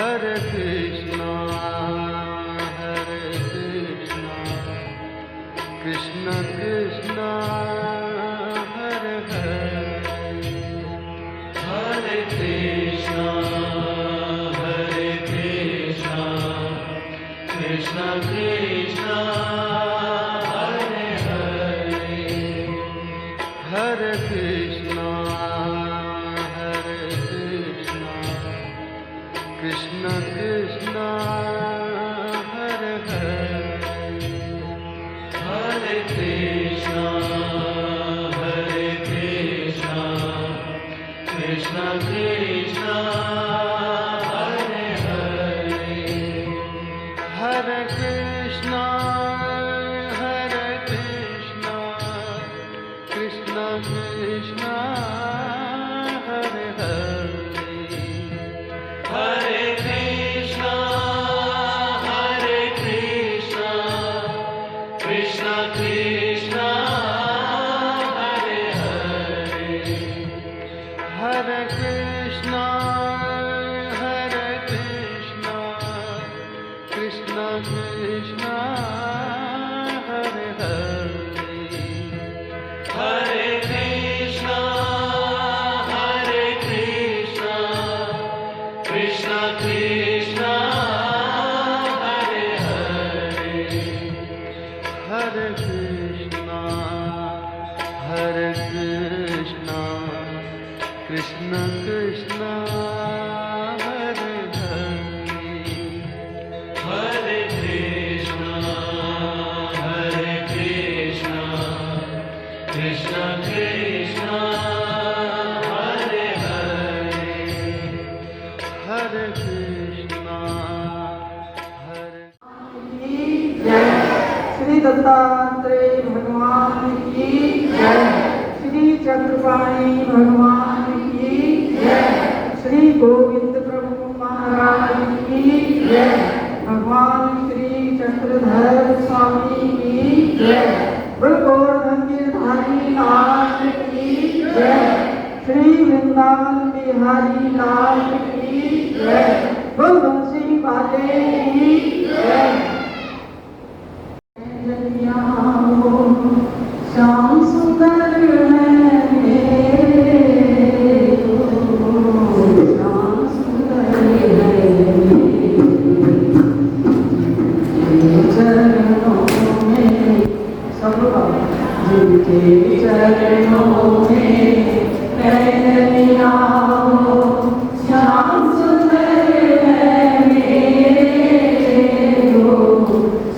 Hare Krishna, Krishna Krishna, Hare Hare, Hare Krishna, Krishna Krishna, Hare Hare, Hare Krishna, Krishna Krishna, Hare Hare, Hare Krishna, Krishna Krishna, Hare Hare, Hare Krishna, Krishna Krishna, Hare Hare, Hare Krishna, Krishna Krishna, Hare Hare, Hare Krishna, Krishna Krishna, Hare Hare, Hare Krishna, Krishna Krishna, Hare Hare, Hare Krishna, Krishna Krishna, Hare Hare, Hare Krishna, Krishna Krishna, Hare Hare, Hare Krishna, जय श्री दत्तात्रेय भगवान की जय, श्री चक्रपाणि भगवान की जय, श्री गोविंद प्रभु महाराज की जय, भगवान श्री चक्रधर स्वामी की जय, गोवर्धन गिरधारी नाथ की जय, श्री वृंदावन बिहारी नाथ की जय, गोवंशी वाले की जय। श्याम सुंदर है मेरे, श्याम सुंदर है मेरे चरणों में, सबका जिनके चरणों में पैर मिलाओ, श्याम सुंदर है मेरे,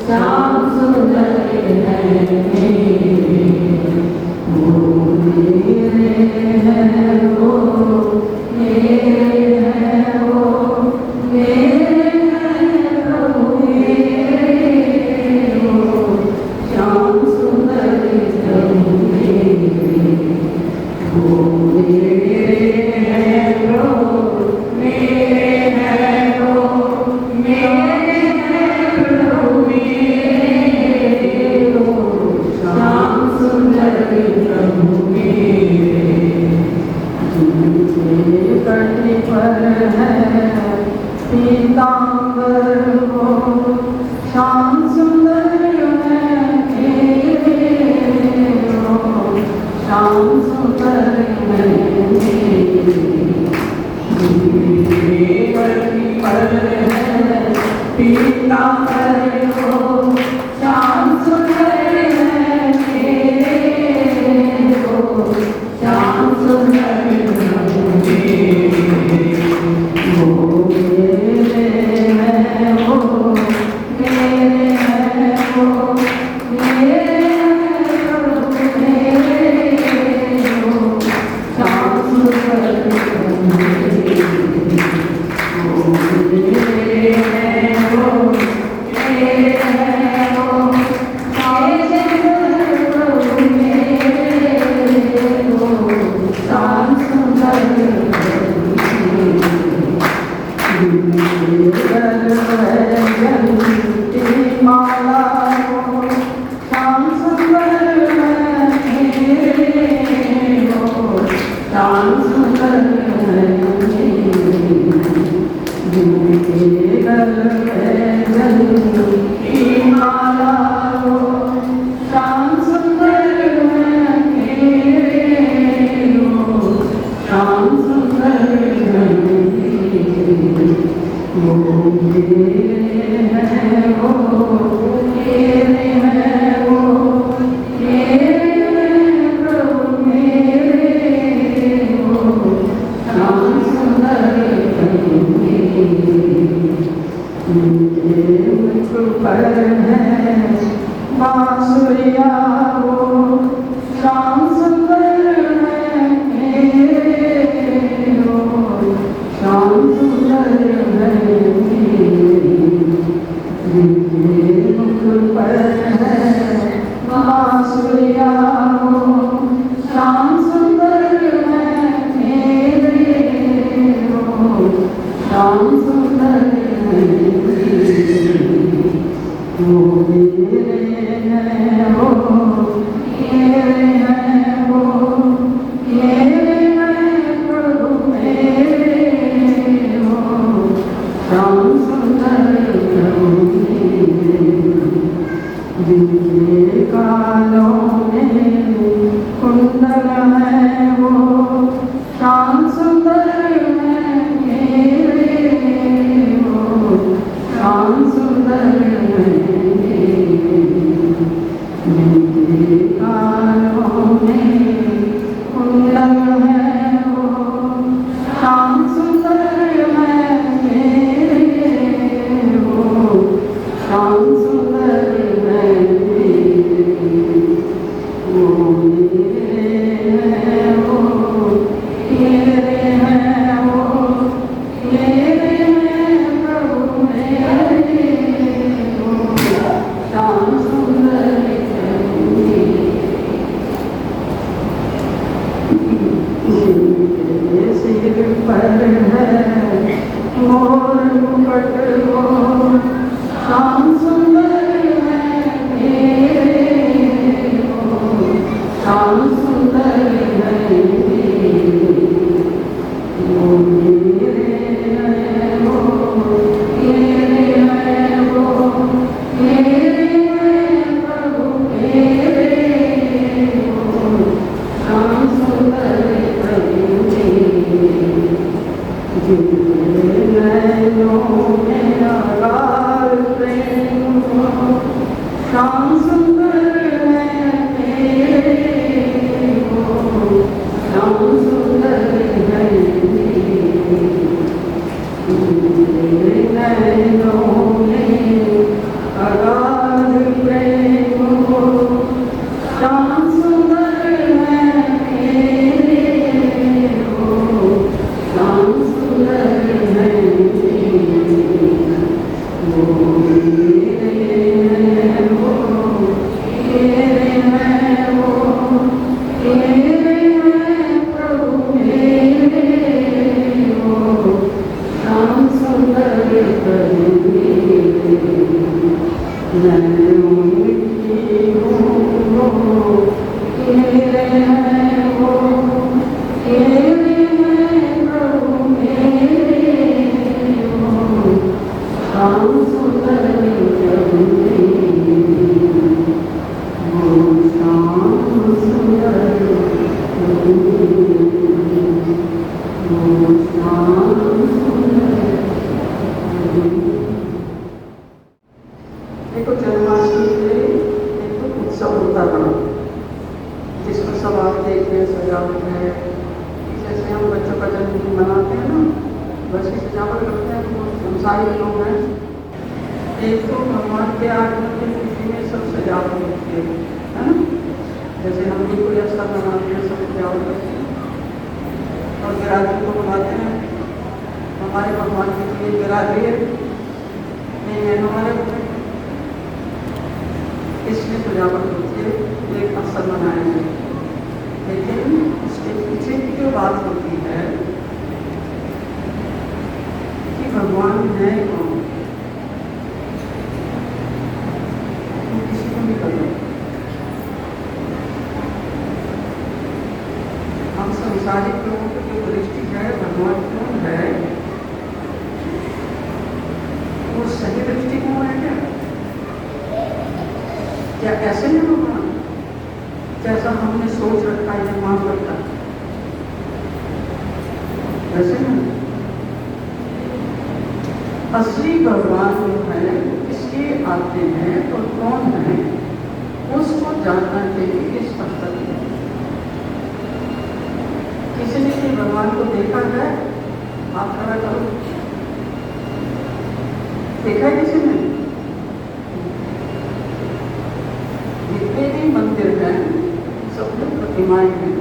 श्याम सुंदर है मेरे, वो मेरे हैं, वो मेरे हैं, वो मेरे हैं, प्रभु मेरे, वो श्याम सुंदर है मेरे, वो बांसुरिया वो श्याम सुंदर है मेरे वो श्याम सुंदर है मेरे मुख पर है बांसुरिया वो श्याम सुंदर है मेरे वो श्याम सुंदर है वो मेरे हैं वो मेरे हैं वो मेरे हैं प्रभु मेरे वो श्याम सुंदर प्रभु मेरे जिनके कानों में कुंडल है वो श्याम सुंदर है मेरे वो श्याम सुंदर है जिनके कानों में कुंडल है वो श्याम सुंदर है मेरे वो श्याम सुंदर है वो मेरे हैं वो मेरे हैं वो मेरे हैं प्रभु मेरे वो श्याम सुंदर जिनके सिर पर है मोर मुकुट वो श्याम सुंदर है मेरे वो श्याम सुंदर है वो मेरे हैं वो मेरे हैं वो मेरे हैं प्रभु मेरे वो श्याम सुंदर प्रभु जिनके नैनों में अगाध प्रेम हो श्याम सुंदर है मेरे वो श्याम सुंदर है जिनके नैनों में अगाध प्रेम हो श्याम सुंदर है मेरे वो श्याम सुंदर है वो मेरे हैं वो मेरे हैं वो मेरे हैं प्रभु मेरे वो श्याम सुंदर प्रभु मेरे मैं उनकी हूँ वो मेरे हैं वो मेरे हैं प्रभु मेरे वो श्याम सुंदर प्रभु मेरे वो श्याम सुंदर प्रभु मेरे वो श्याम सुंदर प्रभु देखो जन्माष्टमी पे एक तो उत्सव होता बड़ा जिसमें सब आप देखते हैं सजावट है जैसे हम बच्चों का जन्मदिन मनाते हैं ना वैसे सजावट करते हैं तो संसारी लोग हैं एक तो भगवान के आगमन की खुशी में सब सजावट होती है ना जैसे हम भी कोई अवसर मनाते हैं सब सजावट करते हैं और गिराजी को बुलाते हैं हमारे भगवान के लिए गिराजी है नहीं है हमारे इसमें सजावट होती है एक अवसर मनाया है लेकिन उसके पीछे की जो बात होती है कि भगवान है कौन वो किसी को नहीं पता हम संसारिक लोगों की जो दृष्टि है भगवान कौन है वो सही दृष्टिकोण है क्या ऐसे नहीं होगा जैसा हमने सोच रखा है मान रखा वैसे नहीं असली भगवान जो है किसके आते हैं और कौन है उसको जानना चाहिए इस स्तर में किसी ने भी भगवान को देखा है आप खड़ा करो देखा है किसी ने जितने भी मंदिर हैं सब में प्रतिमाएं हैं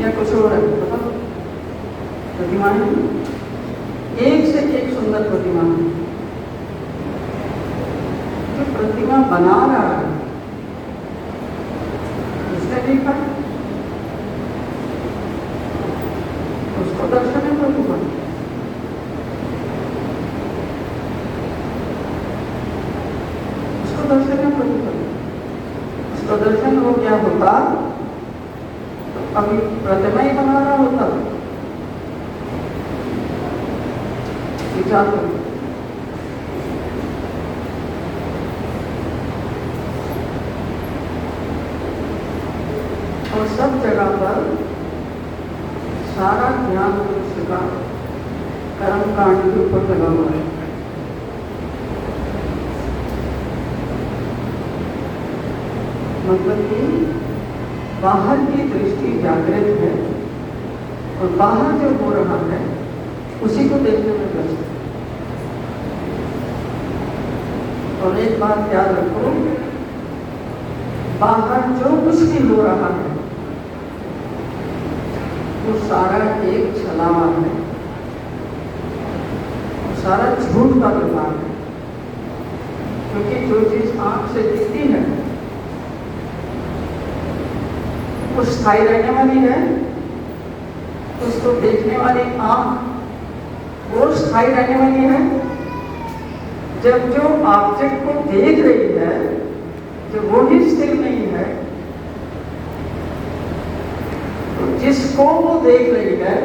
या कुछ और है पता? प्रतिमाएं एक से एक सुंदर प्रतिमा है। जो प्रतिमा बना रहा है उसने देखा उसको दर्शन है प्रतिमा। उसको दर्शन है प्रतिमा। उसको दर्शन हो गया होता तो अभी प्रतिमा ही बना रहा होता। विचार करो। और सब जगह पर सारा ध्यान मनुष्य का कर्म कांड के ऊपर लगा हुआ है। मतलब कि बाहर की दृष्टि जागृत है और बाहर जो हो रहा है उसी को देखने में व्यस्त है। और एक बात याद रखो, बाहर जो कुछ भी हो रहा है वो सारा एक छलावा है, वो सारा झूठ का व्यवहार है। क्योंकि जो चीज आंख से दिखती है वो स्थायी रहने वाली है, उसको देखने वाली आंख वो स्थायी रहने वाली है। जब जो ऑब्जेक्ट को देख रही है जब वो ही स्थिर नहीं है तो जिसको वो देख रही है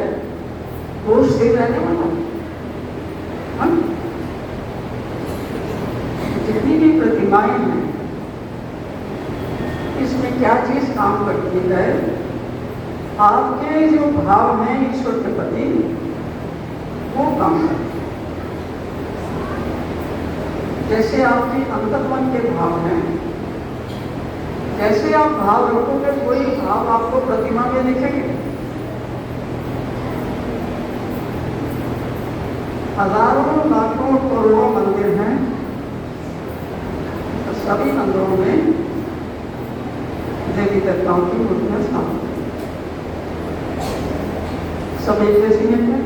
वो स्थिर रहने वाला है। जितनी भी प्रतिमाएं हैं इसमें क्या चीज काम करती है? आपके जो भाव हैं ईश्वर के प्रति वो काम करते हैं। जैसे आपके अंतर्मन के भाव हैं, जैसे आप भाव रखोगे वही भाव आपको प्रतिमा में दिखेंगे। हजारों लाखों करोड़ों मंदिर हैं, तो सभी मंदिरों में देवी देवताओं की मूर्तियां स्थापित हैं। सब एक जैसी नहीं है।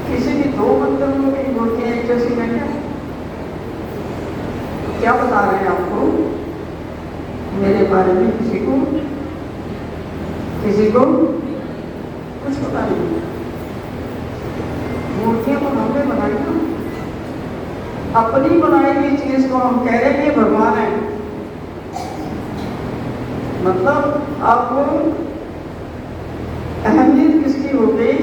किसी भी दो मंदिरों में भी मूर्तियां एक जैसी नहीं है। क्या बता रहे हैं आपको मेरे बारे में? किसी को कुछ पता नहीं। मूर्तियां तो हमने बनाई ना, अपनी बनाई हुई चीज को हम कह रहे हैं ये भगवान है। मतलब आपको अहमियत किसकी हो गई?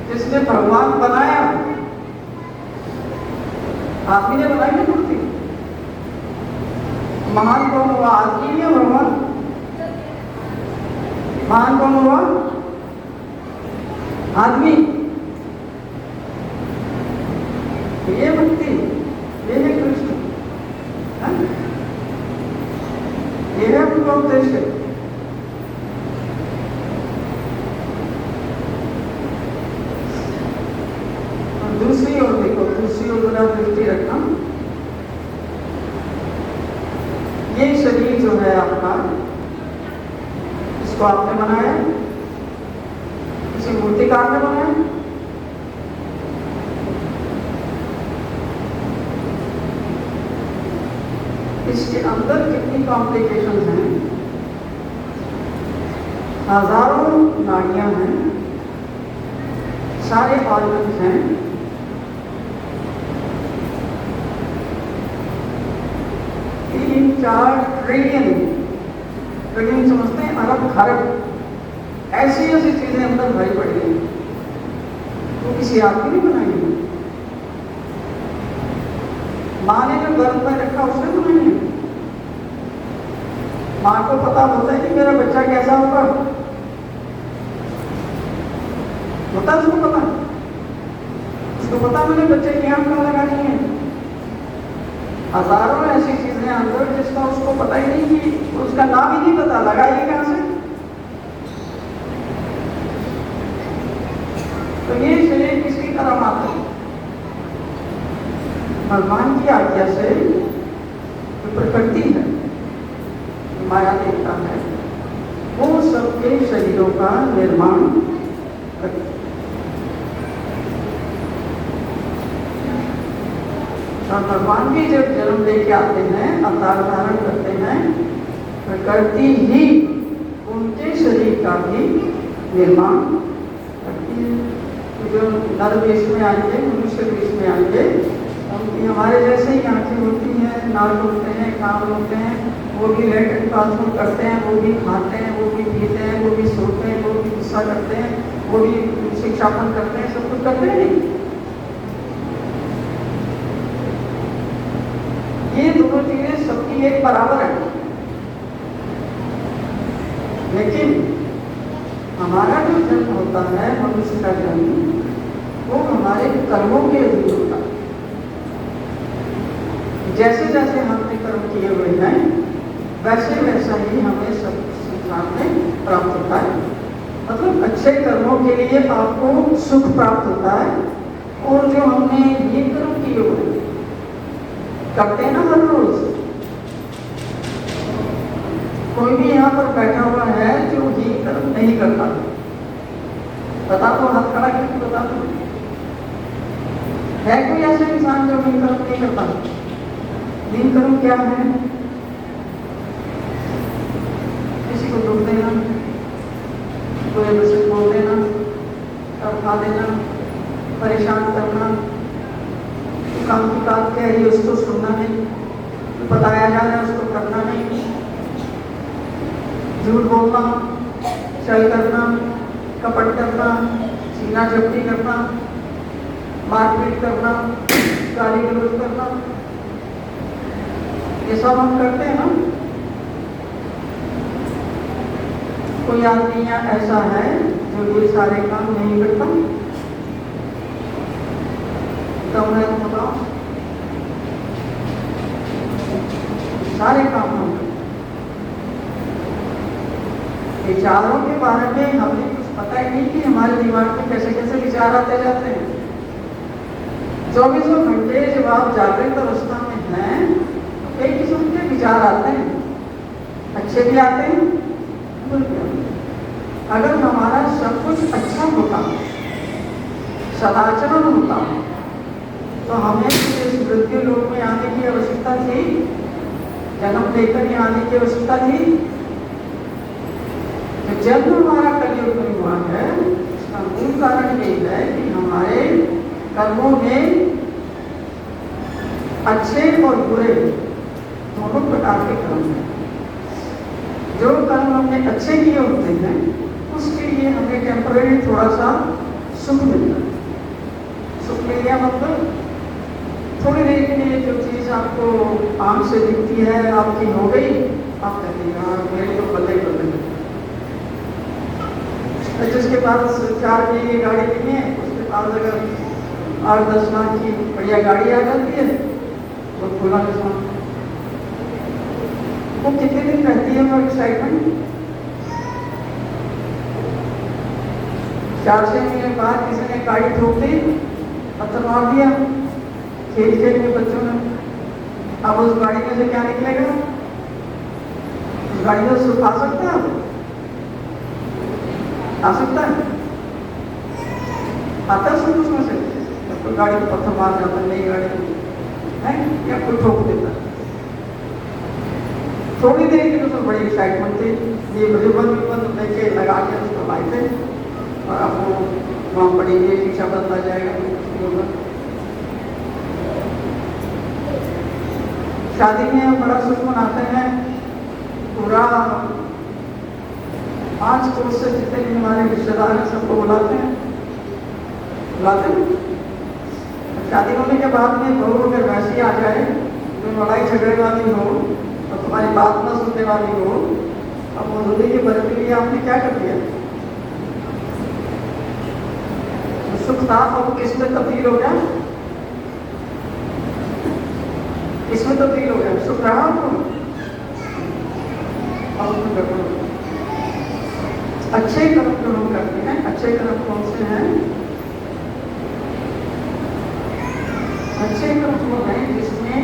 जिसने भगवान बनाया। आदमी ने बनाई है मूर्ति। महान कौन हुआ? आदमी या भगवान? महान कौन हुआ? आदमी। ये भक्ति, ये है कृष्ण, ये है उनका उद्देश्य। दूसरी ओर देखो, दूसरी ओर जरा दृष्टि रखना। ये शरीर जो है आपका, इसको आपने बनाया, किसी मूर्तिकार ने बनाया। इसके अंदर कितनी कॉम्प्लिकेशंस हैं? हजारों नाड़ियां हैं, सारे ऑर्गन्स हैं। 3-4 ट्रिलियन समझते हैं, अरब खरब ऐसी ऐसी चीजें अंदर भरी पड़ी हैं। वो किसी आदमी ने बनाई है। माँ ने जो गर्भ में रखा उसने बनाई है। माँ को पता होता है कि मेरा बच्चा कैसा होगा, होता है उसको पता। उसको पता मैंने बच्चे की आंख कहाँ लगानी है। हजारों ऐसी चीजें अंदर जिसका उसको पता ही नहीं, कि उसका नाम ही नहीं पता, लगाइए कहां से। तो ये शरीर किसकी करामात है? भगवान की आज्ञा से जो प्रकृति है, माया देवता है, वो सबके शरीरों का निर्माण करती है। और भगवान भी जब जन्म लेके आते हैं, अवतार धारण करते हैं, प्रकृति ही उनके शरीर का भी निर्माण करती है। तो जो नर वेश में आएंगे, मनुष्य वेश में आएंगे, उनकी हमारे जैसे ही आंखें होती हैं, नाक होते हैं, कान होते हैं, वो भी लेटरिन बाथरूम करते हैं, वो भी खाते हैं, वो भी पीते हैं, वो भी सोते हैं, वो भी गुस्सा करते हैं, वो भी शिक्षापन करते हैं, सब कुछ करते हैं नहीं। ये दोनों चीजें सबकी एक बराबर है, लेकिन हमारा जो जन्म होता है, मनुष्य का जन्म, वो हमारे कर्मों के अधीन होता है। जैसे जैसे हमने कर्म किए हुए हैं, वैसे वैसा ही हमें सब संसार में प्राप्त होता है। मतलब अच्छे कर्मों के लिए आपको सुख प्राप्त होता है, और जो हमने ये कर्म किए हुए हैं, करते हैं ना हर रोज। कोई भी यहाँ पर बैठा हुआ है जो ये कर्म नहीं करता, बता दो, हाथ खड़ा करके बता दो, है कोई ऐसा इंसान जो हीन कर्म नहीं करता? हीन कर्म क्या है? किसी को दुख देना, कोई बसे बोल देना, खा देना, परेशान करना, काम की बात कह रही है उसको सुनना नहीं, बताया जा रहा है उसको करना नहीं, झूठ बोलना, छल करना, कपट करना, सीना झपटी करना, मारपीट करना, गाली गलौज करना, ये सब हम करते हैं ना। कोई आदमी यहाँ ऐसा है जो ये सारे काम नहीं करता? कम है तो बताओ। सारे काम हम करते। विचारों के बारे में हमें कुछ पता ही नहीं कि हमारे दिमाग में कैसे कैसे विचार आते जाते हैं। 24 घंटे जब आप जागृत अवस्था में हैं, तो कई किस्म के विचार आते हैं, अच्छे भी आते हैं, बुरे भी आते हैं। अगर हमारा सब कुछ अच्छा होता, सदाचरण होता, तो हमें इस मृत्यु लोक में आने की आवश्यकता थी? जन्म लेकर यहाँ आने की आवश्यकता थी? तो जन्म हमारा कलयुग में हुआ है, इसका मूल कारण यही है कि हमारे कर्मों में अच्छे और बुरे दोनों प्रकार के कर्म हैं। जो कर्म हमने अच्छे किए होते हैं, उसके लिए हमें टेम्परेरी थोड़ा सा सुख मिलता है। सुख मिल गया मतलब थोड़ी देर के लिए जो चीज़ आपको आंख से दिखती है, आपकी हो गई, आप कहते हैं यार मेरे तो बदले बदले। जिसके पास 4 की गाड़ी नहीं है, उसके पास अगर 8-10 लाख की बढ़िया गाड़ी आ जाती है, वो खुला किसान, वो कितने दिन रहती है वो एक्साइटमेंट? 4-6 महीने बाद किसी ने गाड़ी ठोक दी, पत्थर मार दिया, खेल खेल में बच्चों ने, अब उस गाड़ी में से क्या निकलेगा? उस गाड़ी में सुख आ सकता है? आ सकता है? आता है सुख उसमें से? तो गाड़ी को पत्थर मार जाता है, नई गाड़ी है या कोई ठोक देता है। थोड़ी देर की तो बड़ी एक्साइटमेंट थी, ये रिबन लेके लगा के उसको लाए थे, और आपको वहाँ पढ़ेंगे, शिक्षा बदला जाएगा। शादी में बड़ा सुख मनाते हैं, पूरा 5 कोस से जितने भी हमारे रिश्तेदार हैं सबको बुलाते हैं। शादी होने के बाद में बहू अगर वैसी आ जाए, तो लड़ाई झगड़े वाली हो और तुम्हारी बात न सुनने वाली हो, अब मधुरी के बरत के लिए आपने क्या कर दिया? तो सुख था, अब किसमें तब्दील हो गया? इसमें तब्दील हो गया। सुख रहा आपको? अच्छे कर्म जो हम करते हैं, अच्छे कर्म कौन से हैं? अच्छे कर्म वो हैं जिसमें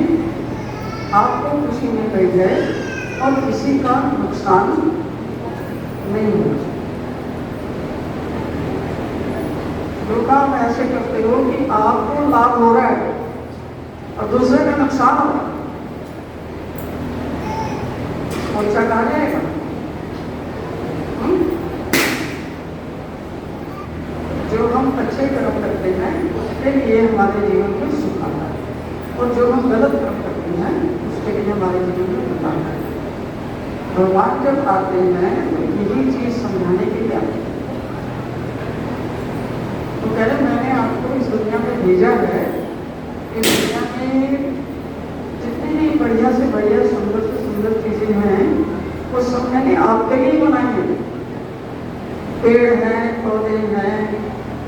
आपको खुशी में मिल जाए और किसी का नुकसान नहीं होना चाहिए। जो काम ऐसे करते हो कि आपको लाभ हो रहा है और दूसरे का नुकसान हो रहा है, अच्छा कहा जाएगा। जो हम अच्छे कर्म करते हैं उसके लिए हमारे जीवन में सुख आता है और जो हम गलत कर्म करते हैं उसके लिए हमारे जीवन में दुख आता है। भगवान जब आते हैं तो यही चीज समझाने के लिए आते हैं। तो कह रहे मैंने आपको इस दुनिया में भेजा है कि दुनिया में जितनी भी बढ़िया से सुंदर चीजें हैं वो सब मैंने आपके लिए बनाई है। पेड़ हैं, पौधे हैं,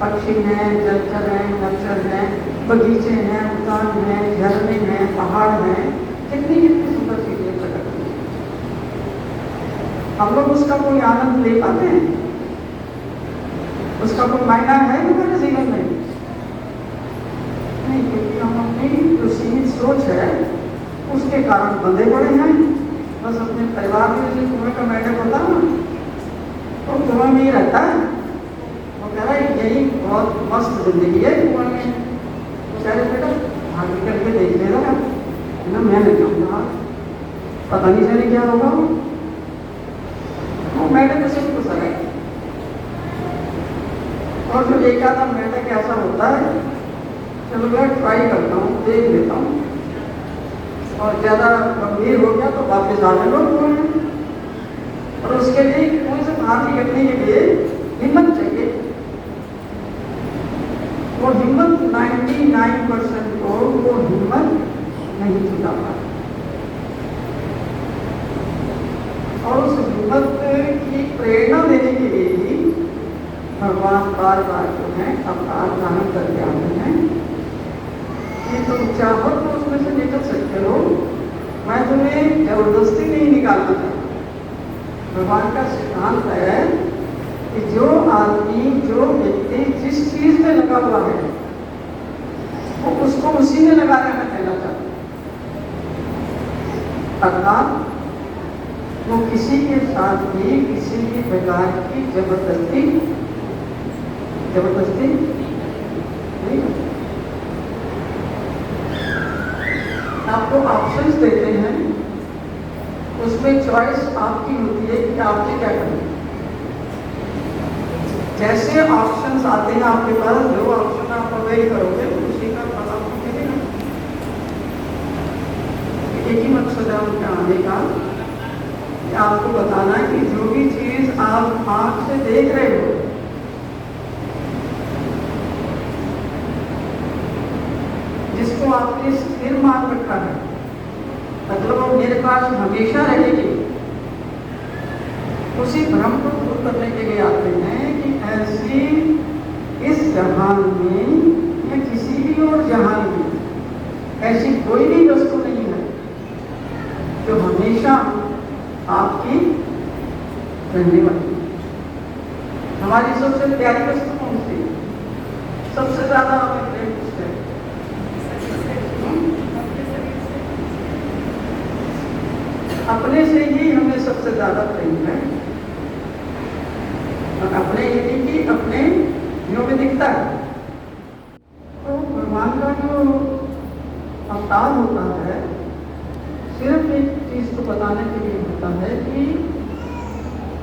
पक्षी हैं, जलचर हैं, नक्षत्र हैं, बगीचे हैं, उद्यान हैं, झरने हैं, पहाड़ हैं, कितनी कितनी सुंदर चीजें प्रकट हैं। हम लोग उसका कोई आनंद ले पाते हैं? उसका कोई मायना है हमारे जीवन में? नहीं, क्योंकि हम अपनी जो सीमित सोच है उसके कारण बंधे पड़े हैं। बस अपने परिवार में जो कुएं का मेंढक होता है ना, तो कुएं में ही रहता है। वो कह रहा है यही बहुत मस्त जिंदगी है कुएं में। तो कह रहे बेटा आगे करके देख लेगा ना, मैं नहीं जाऊँगा, पता नहीं चले क्या होगा। वो मेंढक उसे खुश है। और जो एक आधा मेंढक ऐसा होता है, चलो मैं ट्राई करता हूँ, देख लेता हूँ, और ज़्यादा गंभीर हो गया तो वापस आने लोग हैं। और उसके लिए कुएं से बाहर निकलने के लिए हिम्मत चाहिए। वो हिम्मत 99% को वो हिम्मत नहीं जुटा पाता। और उस हिम्मत की प्रेरणा देने के लिए ही भगवान बार बार जो है अवतार धारण करके आते हैं कि तुम चाहो तो उसमें से निकल सकते हो, मैं तुम्हें जबरदस्ती नहीं निकालना चाहता। भगवान का सिद्धांत है कि जो आदमी, जो व्यक्ति जिस चीज में लगा हुआ है वो उसको उसी में लगा रहना कहना चाहता है। अर्थात वो किसी के साथ भी किसी भी प्रकार की जबरदस्ती नहीं करता। आपको ऑप्शंस देते हैं, उसमें चॉइस आपकी होती है कि आपने क्या करना है। जैसे ऑप्शंस आते हैं आपके पास, जो ऑप्शन आप अवेल करोगे तो उसी का फल आपको मिलेगा। एक ही मकसद है उनके आने का, कि आपको बताना है कि जो भी चीज आप आंख से देख रहे हो, जिसको आपने स्थिर मान रखा है, मतलब वो मेरे पास हमेशा रहेगी, उसी भ्रम को दूर करने के लिए आते हैं कि ऐसी इस जहान में या किसी भी और जहान में ऐसी कोई भी वस्तु नहीं है जो हमेशा आपकी रहने वाली। हमारी सबसे प्यारी वस्तु कौन सी है? सबसे ज्यादा हमें प्रेम किससे है? अपने से ही हमें सबसे ज्यादा प्रेम है। और अपने यदि कि अपने जो में दिखता है। तो भगवान का जो अवतार होता है सिर्फ एक चीज को बताने के लिए होता है कि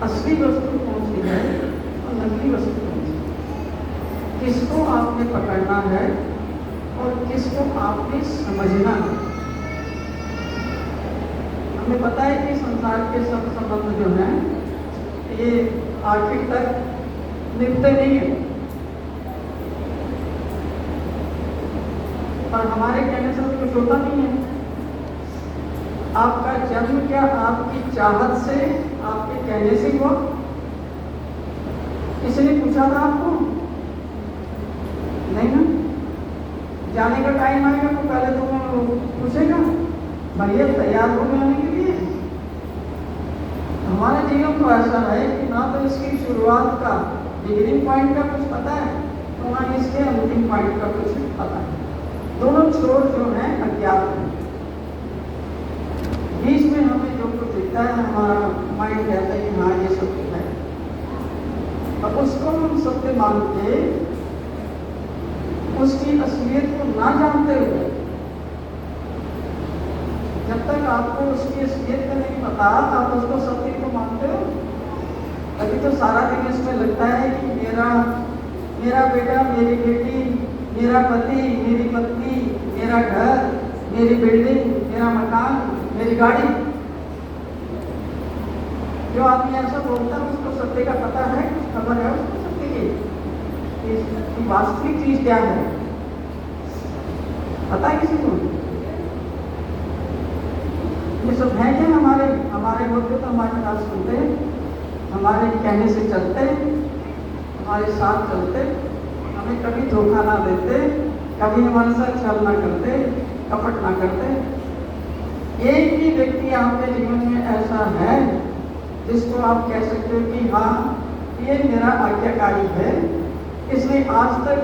असली वस्तु कौन सी है और नकली वस्तु कौन सी है, किसको आपने पकड़ना है और किसको आपने समझना है। हमें पता है कि संसार के सब संबंध जो हैं ये आखिर तक निपटते नहीं है, और हमारे कहने से तो कुछ होता नहीं है। आपका जन्म क्या आपकी चाहत से, आपके कहने से हुआ? किसी ने पूछा था आपको? नहीं ना। जाने का टाइम आएगा तो पहले तो पूछेगा भैया तैयार हो जाने के लिए। हमारा जीवन तो ऐसा है कि ना तो इसकी शुरुआत का बिगिनिंग पॉइंट का कुछ पता है, तो ना इसके अंतिम पॉइंट का कुछ पता है। दोनों छोर जो है अज्ञात है। बीच में हमें जो कुछ दिखता है हमारा माइंड कहता है कि हाँ ये सत्य है, और उसको हम सत्य मान के उसकी असलियत को ना जानते हुए, जब तक आपको उसकी असलियत का नहीं पता आप उसको सत्य को मानते हो, अभी तो सारा दिन इसमें लगता है कि मेरा बेटा, मेरी बेटी, मेरा पति, मेरी पत्नी, मेरा घर, मेरी बिल्डिंग, मेरा मकान, मेरी गाड़ी। जो आदमी ऐसा बोलता है उसको सत्य का पता है, कुछ खबर है उसको सत्य की वास्तविक चीज क्या है, पता है किसी को? ये सब है क्या? हमारे होते तो हमारी बात सुनते, हमारे कहने से चलते, हमारे साथ चलते, हमें कभी धोखा ना देते, कभी हमारे साथ छल ना करते, कपट ना करते। एक ही व्यक्ति आपके जीवन में ऐसा है जिसको आप कह सकते हो कि हाँ ये मेरा आज्ञाकारी है, इसने आज तक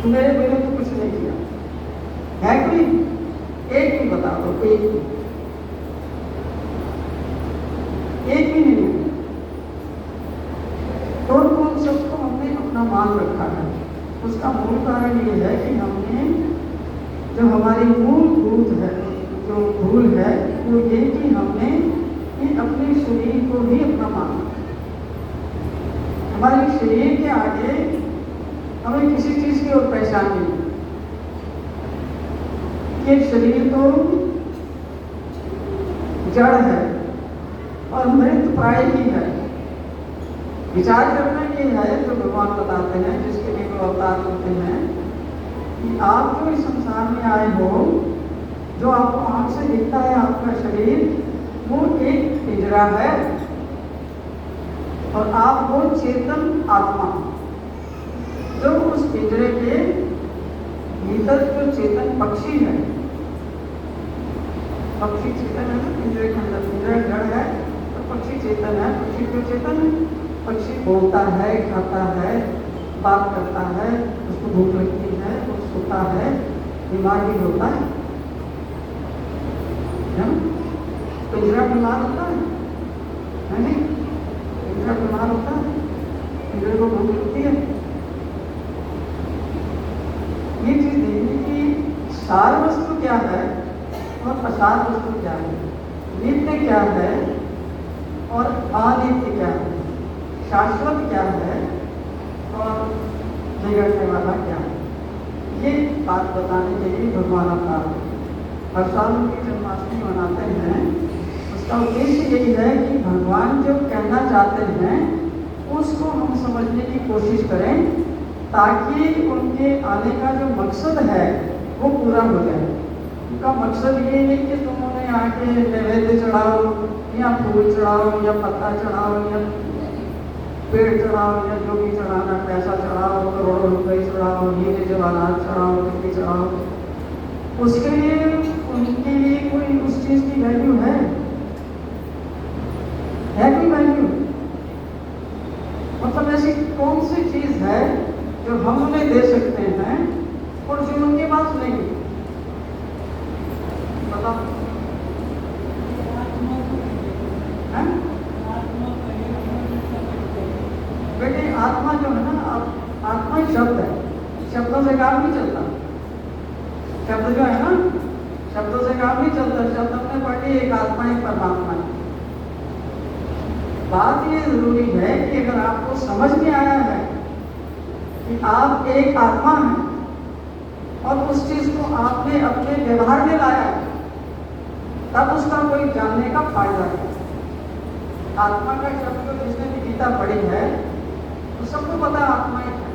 मेरे विरुद्ध कुछ नहीं किया। है कोई? एक भी बता दो, एक भी नहीं है। तो उन सबको हमने अपना मान रखा है। उसका मूल कारण ये है कि हमने जो हमारी मूलभूत है जो भूल है वो ये कि हमने अपने शरीर को ही अपना मान रखा। हमारे शरीर के आगे हमें किसी चीज की और पहचान नहीं। ये शरीर तो जड़ है और मृत प्राय ही है। विचार करना ये है जो भगवान बताते हैं, जिसके लिए वो अवतार होते हैं, कि आप जो इस संसार में आए हो, जो आपको आंख से दिखता है आपका शरीर, वो एक पिंजरा है और आप वो चेतन आत्मा जो उस पिंजरे के भीतर जो चेतन पक्षी है, पक्षी चेतन है ना, पिंजरे के अंदर पिंजरा जड़ है तो पक्षी चेतन है। पक्षी जो चेतन है, पक्षी बोलता है, खाता है, बात करता है, उसको भूख लगती है, वो सोता है, बीमार भी होता है ना? पिंजरा बीमार होता है नहीं? पिंजरा बीमार होता है, पिंजरे को भूख लगती है। ये चीज देखने की सार वस्तु क्या है और असार वस्तु क्या है, नित्य क्या है और अनित्य क्या है, शाश्वत क्या है और बिगड़ने वाला क्या है, ये बात बताने के लिए भगवान अवतार हुए। हर साल उनकी जन्माष्टमी मनाते हैं। उसका उद्देश्य यही है कि भगवान जो कहना चाहते हैं उसको हम समझने की कोशिश करें, ताकि उनके आने का जो मकसद है वो पूरा हो जाए। उनका मकसद ये नहीं कि तुम उन्हें आके नैवेद्य चढ़ाओ या फूल चढ़ाओ या पत्ता चढ़ाओ या पेड़ चढ़ाओ या जो भी चढ़ाना, पैसा चढ़ाओ, करोड़ों रुपए चढ़ाओ, हीरे जवाहरात चढ़ाओ, रुपये चढ़ाओ। उसके लिए उनके लिए कोई उस चीज की वैल्यू है कोई वैल्यू? मतलब ऐसी कौन सी चीज है जो हम उन्हें दे सकते हैं और जो उनके पास नहीं? बताओ। बेटे आत्मा जो है ना, आत्मा ही शब्द है, शब्दों से काम नहीं चलता। शब्द जो है ना, शब्दों से काम नहीं चलता। शब्द हमने पढ़ी, एक आत्मा एक परमात्मा है। बात ये जरूरी है कि अगर आपको समझ में आया है कि आप एक आत्मा हैं और उस चीज को आपने अपने व्यवहार में लाया है, तब उसका कोई जानने का फायदा है। आत्मा का शब्द जो जिसने भी गीता पढ़ी है तो सबको पता आत्मा ही है,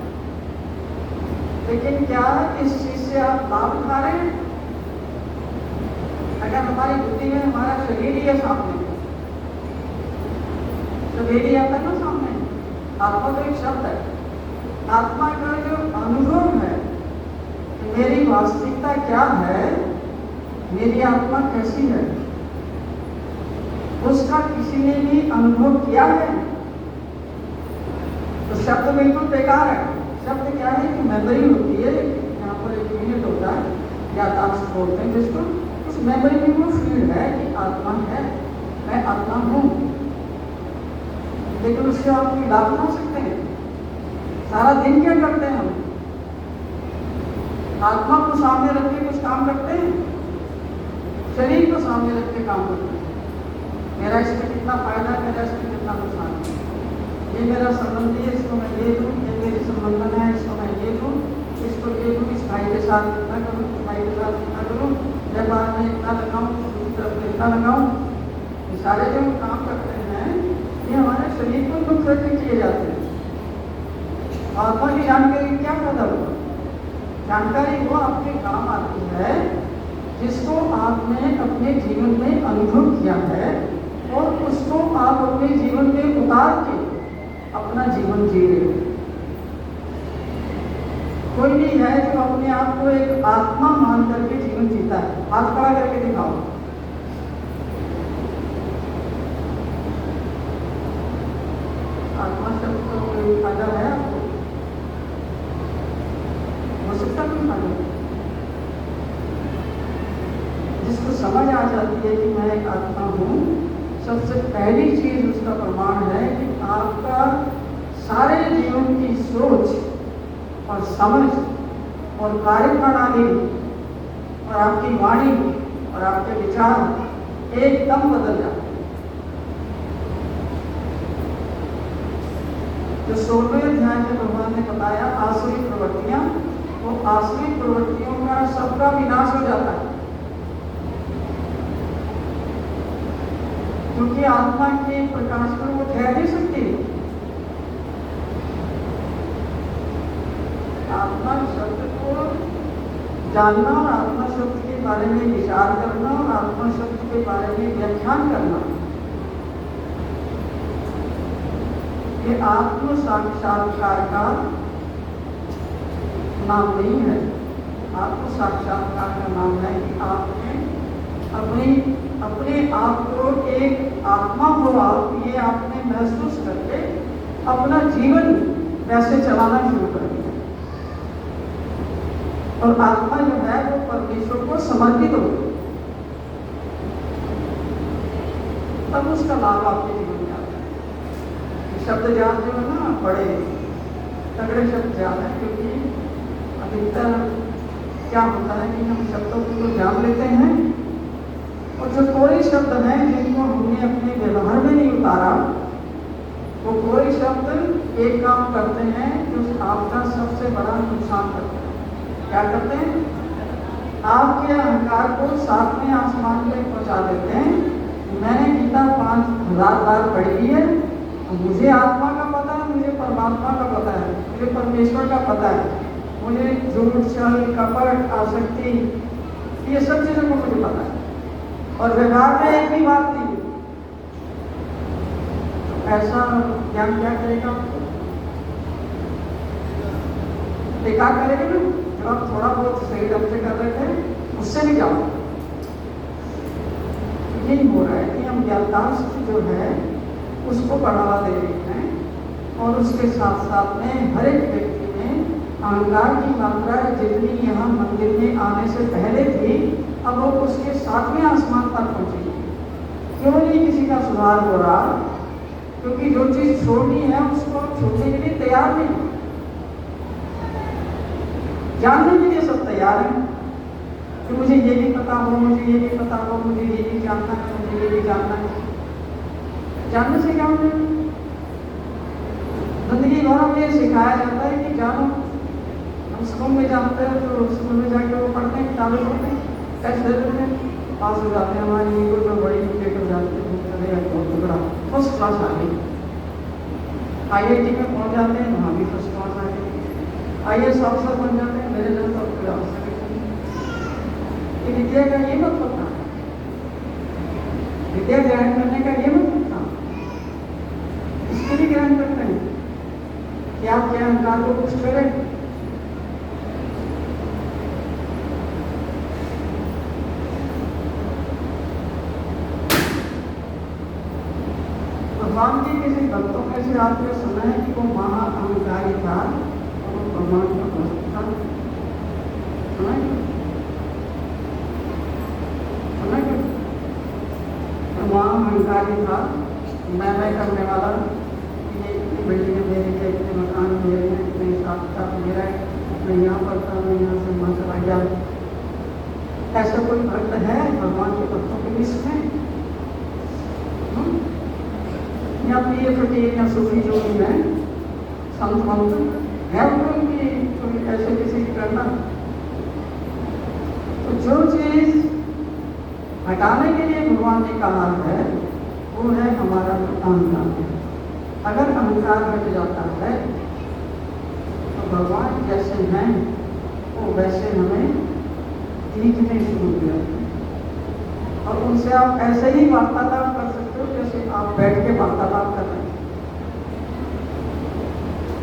लेकिन क्या इस चीज से आप लाभ उठा रहे हैं? अगर हमारी बुद्धि में हमारा शरीर ही है सामने, शरीर ही आता है ना सामने, आत्मा तो एक शब्द है। आत्मा का जो अनुभव है, मेरी वास्तविकता क्या है, मेरी आत्मा कैसी है, उसका किसी ने भी अनुभव किया है? तो शब्द बिल्कुल बेकार है। शब्द क्या है कि मेमोरी होती है, यहाँ पर एक यूनिट मेमोरी में वो फील है कि आत्मा है, मैं आत्मा हूँ, लेकिन उससे आप कोई लाभ बना सकते हैं। सारा दिन क्या करते हैं हम? आत्मा को सामने रख के कुछ काम करते हैं, शरीर को सामने रख के काम करते हैं। मेरा इसमें कितना फायदा है, मेरा इसमें कितना नुकसान है, ये मेरा संबंधी है, इसको मैं ये दूँ, ये मेरी संबंधन है, इसको मैं ये दूँ, इसको ये दूँ, इस भाई के साथ इतना करूँ, इस भाई के साथ इतना करूँ, व्यापार में इतना लगाऊँ, दूसरी तरफ में इतना लगाऊँ। ये सारे जो हम काम करते हैं ये हमारे शरीर को दुख करके किए जाते हैं। आत्मा की जानकारी क्या फायदा होगा? जानकारी वो आपके काम आती है जिसको आपने अपने जीवन में अनुभव किया है और उसको आप अपने जीवन में उतार के अपना जीवन जी रहे हो। कोई नहीं है जो अपने आप को एक आत्मा मान करके जीवन जीता है। हाथ खड़ा करके दिखाओ। आत्मा शब्द का कोई फायदा है आपको? हो सकता कोई फायदा? जिसको समझ आ जाती है कि मैं एक आत्मा हूँ, सबसे पहली चीज उसका प्रमाण है कि आपका सारे जीवन की सोच और समझ और कार्यप्रणाली और आपकी वाणी और आपके विचार एकदम बदल जाते हैं। जो 16वें अध्याय में भगवान ने बताया आसुरी प्रवृत्तियां, वो आसुरी प्रवृत्तियों का सबका विनाश हो जाता है, क्योंकि आत्मा के प्रकाश में वो ठहर नहीं सकती। आत्मा शब्द को जानना और आत्मा शब्द के बारे में विचार करना और आत्मा शब्द के बारे में व्याख्यान करना, ये आत्म साक्षात्कार का नाम नहीं है। आत्म साक्षात्कार का नाम है कि आपने अपने आप को एक आत्मा हो, आप ये आपने महसूस करके अपना जीवन वैसे चलाना शुरू कर दिया और आत्मा जो है वो परमेश्वर को समर्पित हो, तब उसका लाभ आपके जीवन में आता है। शब्द ज्ञान जो है ना, बड़े तगड़े शब्द ज्ञान है, क्योंकि अधिकतर क्या होता है कि हम शब्दों को तो जान लेते हैं और जो कोई शब्द हैं जिनको हमने अपने व्यवहार में नहीं उतारा, वो कोई शब्द एक काम करते हैं जो आपका सबसे बड़ा नुकसान करते हैं। क्या करते हैं? आपके अहंकार को 7वें आसमान में पहुंचा देते हैं। मैंने गीता 5000 बार पढ़ी है, मुझे आत्मा का पता है, मुझे परमात्मा का पता है, मुझे परमेश्वर का पता है, मुझे झूठ, छल, कपट, आसक्ति, ये सब चीजों को मुझे पता है और व्यवहार में एक भी बात नहीं। तो ऐसा ज्ञान क्या करेगा? बेकार करेगा ना। जब आप थोड़ा बहुत सही ढंग से कर रहे थे, उससे भी जाओ। यही हो रहा है कि हम ज्ञानदास जो है उसको बढ़ावा दे रहे हैं और उसके साथ साथ में हर एक व्यक्ति में अहंकार की मात्रा जितनी यहाँ मंदिर में आने से पहले थी, अब वो उसके 7वें आसमान पर पहुंची। क्यों नहीं किसी का सुधार हो रहा? क्योंकि जो चीज छोड़नी है उसको छोड़ने के लिए तैयार नहीं, जानने के लिए सब तैयार हैं कि मुझे ये भी पता हो, मुझे ये भी पता हो, मुझे ये भी जानना है, मुझे ये भी जानना है। जानने से क्या होगा? जिंदगी भर हमें ये सिखाया जाता है कि जानो। हम स्कूल में जानते हैं तो स्कूल में जाके वो पढ़ते हैं, किताबें पढ़ते हैं, टेस्ट देते हैं, पास हो जाते हैं। हमारी ईगो जो बड़ी पेपर जाते हैं, बहुत टुकड़ा फर्स्ट क्लास आ गई। IIT में पहुंच जाते हैं, वहाँ भी फर्स्ट क्लास आ गई। IAS ऑफिसर बन जाते हैं, मेरे जन तो कोई आवश्यक नहीं। विद्या का ये मतलब था, विद्या ग्रहण करने का ये मतलब था। इसके लिए ग्रहण करते हैं कि आप क्या अहंकार को पुष्ट करें। भगवान जी किसी भक्तों में से आपने सुना है कि वो महा अहंकारी था और वो भगवान का भक्त था? सुना है? अहंकारी था, मैं करने वाला, ये इतनी बिल्डिंग मेरी है, इतने मकान मेरे हैं, इतने हिसाब किताब मेरा है, मैं यहाँ पढ़ता हूँ, यहाँ से वहाँ चला गया। ऐसा कोई भक्त है भगवान के भक्तों के बीच में? या प्रिय फकीर या सूफी जो भी है, संत मंत है उनकी कोई ऐसे किसी की करना? तो जो चीज हटाने के लिए भगवान ने कहा है वो है हमारा अहंकार। अगर अहंकार हट जाता है तो भगवान जैसे हैं वो वैसे हमें दिखने शुरू हो जाते हैं और उनसे आप ऐसे ही वार्तालाप कर सकते हो जैसे आप बैठ के वार्तालाप कर रहे हैं।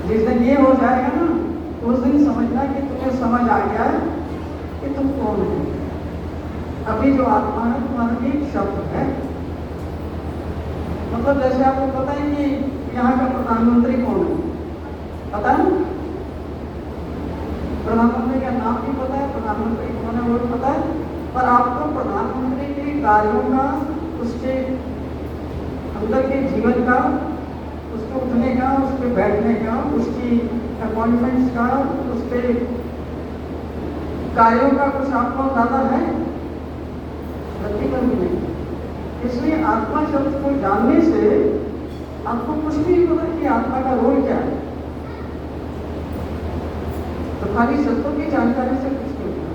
जिस दिन ये हो जाएगा ना उस दिन समझना कि तुम्हें समझ आ गया है कि तुम कौन है। अभी जो आत्मा है तुम्हारा एक शब्द है। मतलब जैसे आपको पता है कि यहाँ का प्रधानमंत्री कौन है, पता है? प्रधानमंत्री का नाम भी पता है, प्रधानमंत्री कौन है वो भी पता है, पर आपको प्रधानमंत्री के कार्यों का, उसके अंदर के जीवन का, उसके उठने का, उसके बैठने का, उसकी अपॉइंटमेंट्स का, उसके कार्यों का कुछ आपको अंदाजा है? प्रतिबंध नहीं। इसलिए आत्मा शब्द को जानने से आपको कुछ भी नहीं पता कि आत्मा का रोल क्या है। तो खाली शब्दों की जानकारी से कुछ नहीं होता।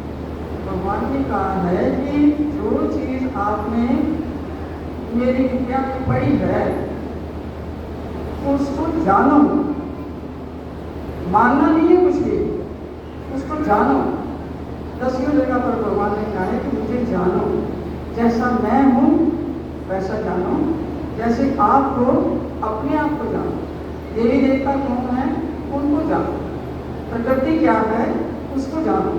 भगवान ने कहा है कि जो चीज आपने मेरी विद्या में पढ़ी है उसको जानो, मानना नहीं है कुछ भी, उसको जानो। 10वीं जगह पर भगवान ने कहा है कि मुझे जानो, जैसा मैं हूं वैसा जानो, जैसे आप हो अपने आप को जानो, देवी देवता कौन है उनको जानो, प्रकृति क्या है उसको जानो।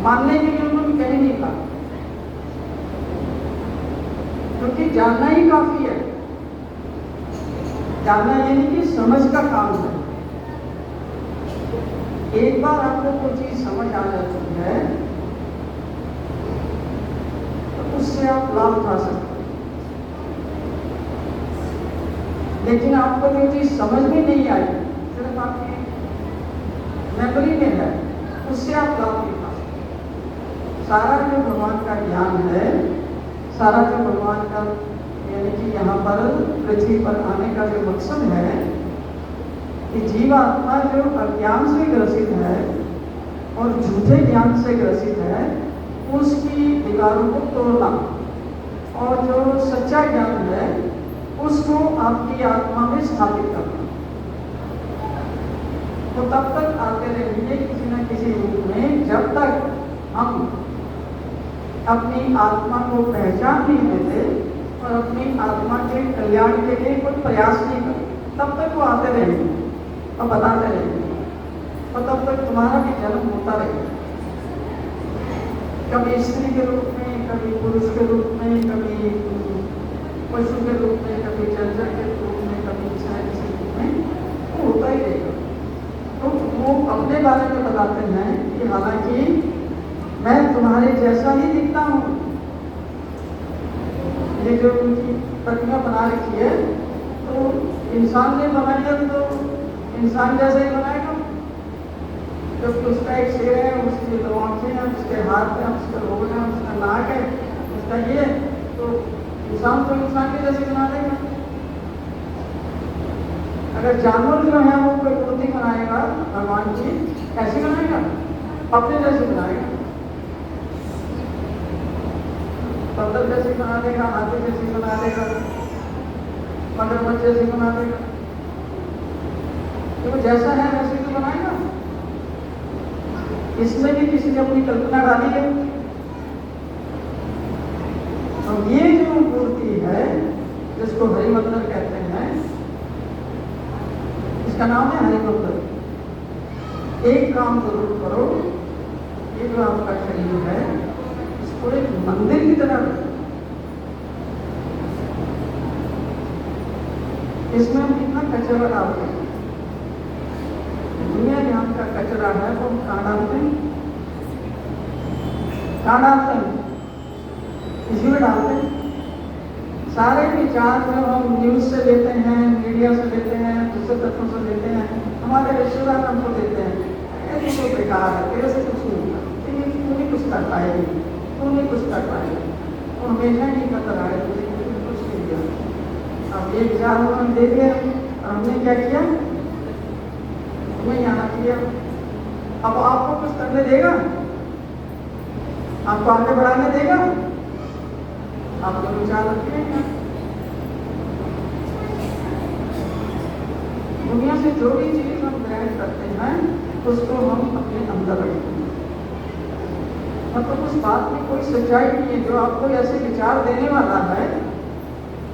मानने के लिए उन्होंने कहीं नहीं कहा, क्योंकि जानना ही काफी है। जानना यानी कि समझ का काम है। एक बार आपको कोई चीज समझ आ जाती है तो उससे आप लाभ उठा सकते हैं। लेकिन आपको जो चीज समझ में नहीं आई, सिर्फ आपकी मेमोरी में है, उससे आप लाभ नहीं उठा सकते। सारा जो भगवान का ज्ञान है, सारा जो भगवान का यानी कि यहाँ पर पृथ्वी पर आने का जो मकसद है कि जीवात्मा जो अज्ञान से ग्रसित है और झूठे ज्ञान से ग्रसित है उसकी दीवारों को तोड़ना, और जो सच्चा ज्ञान है उसको आपकी आत्मा में स्थापित करना। तो तब तक आते रहेंगे किसी न किसी रूप में, जब तक हम अपनी आत्मा को पहचान नहीं देते और अपनी आत्मा के कल्याण के लिए कोई प्रयास नहीं करते, तब तक वो आते रहेंगे और बताते रहेंगे, और तब तक तुम्हारा भी जन्म होता रहेगा। कभी स्त्री के रूप में, कभी पुरुष के रूप में, कभी पशु के रूप में, कभी जर्जर के रूप में, कभी किसी रूप में, वो होता ही रहेगा। तो वो अपने बारे में बताते हैं कि हालांकि मैं तुम्हारे जैसा ही दिखता हूँ। ये जो उनकी प्रतिमा बना रखी है तो इंसान ने बनाई है तो इंसान जैसा ही बनाएगा। जबकि उसका एक सिर है, उसकी 2 आंखें हैं, उसके हाथ है, उसका रोड है, उसका नाक है, उसका ये, तो इंसान तो इंसान के जैसे बना देगा। अगर जानवर जो है वो कोई मूर्ति बनाएगा भगवान की, कैसे बनाएगा? अपने जैसे बनाएगा। बंदर जैसी बना देगा, हाथी जैसी बना देगा, मगरमच्छ जैसी बना देगा। तो जैसा है वैसे तो बनाएगा। इसमें भी किसी ने अपनी कल्पना डाली है। तो ये जो मूर्ति है जिसको हरि मंदिर कहते हैं, इसका नाम है हरि मंदिर। एक काम जरूर करो, ये जो आपका शरीर है इसको एक मंदिर की तरह रखो। इसमें हम कितना कचरा डालते हैं, दुनिया जहाँ का कचरा है वो हम कहाँ डालते हैं? कहाँ डालते हैं? इसी में डालते हैं। सारे विचार जो हम न्यूज़ से लेते हैं, मीडिया से लेते हैं, दूसरे तत्वों से लेते हैं, हमारे रिश्तेदार हमको देते हैं, ऐसे तो बेकार है, तेरे से कुछ नहीं होगा, तू नहीं कुछ कर पाएगी, तू नहीं कुछ कर पाएगी, तो हमेशा नहीं करता रहा है, तुझे कुछ नहीं दिया। अब एक विचार उन्होंने दे दिया और हमने क्या किया, हमें यहाँ किया। अब आपको कुछ करने देगा, आपको आगे बढ़ाने देगा, आप जो विचार रखिएगा। दुनिया से जो भी चीज हम ग्रहण करते हैं उसको हम अपने अंदर रखते हैं। मतलब उस बात में कोई सच्चाई नहीं है। जो आपको ऐसे विचार देने वाला है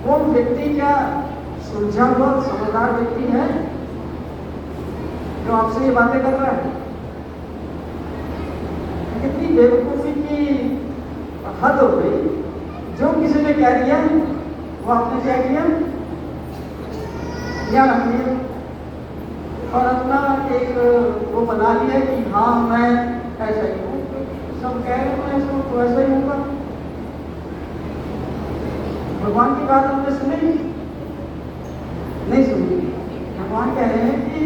वो व्यक्ति क्या सुलझा हुआ समझदार व्यक्ति है जो आपसे ये बातें कर रहा है? कितनी बेवकूफी की हद हो गई। जो किसी ने कह दिया वो आपने क्या किया, या रख लिया और अपना एक वो बना लिया कि हाँ मैं ऐसा ही हूँ, सब कह रहे हैं ऐसा तो ऐसा ही होगा। भगवान की बात हमने सुनी नहीं सुनी। भगवान कह रहे हैं कि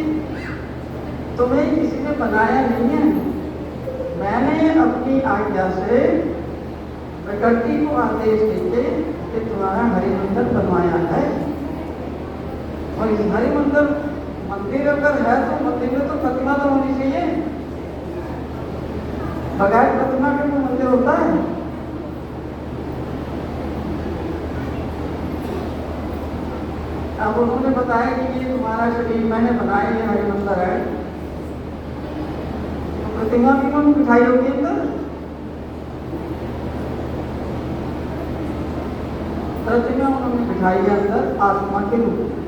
तुम्हें किसी ने बनाया नहीं है, मैंने अपनी आज्ञा से प्रकृति को आदेश देके कि तुम्हारा हरिमंदिर बनवाया है। और इस हरिमंदिर मंदिर अगर है तो मंदिर में तो प्रतिमा तो होनी चाहिए। बगैर प्रतिमा के तो मंदिर होता है? अब उन्होंने बताया कि ये तुम्हारा शरीर मैंने बनाया, ये हरिमंदिर है, तो प्रतिमा भी कौन बिठाई होगी अंदर? प्रतिमा उन्होंने बिठाई है अंदर आत्मा के रूप में।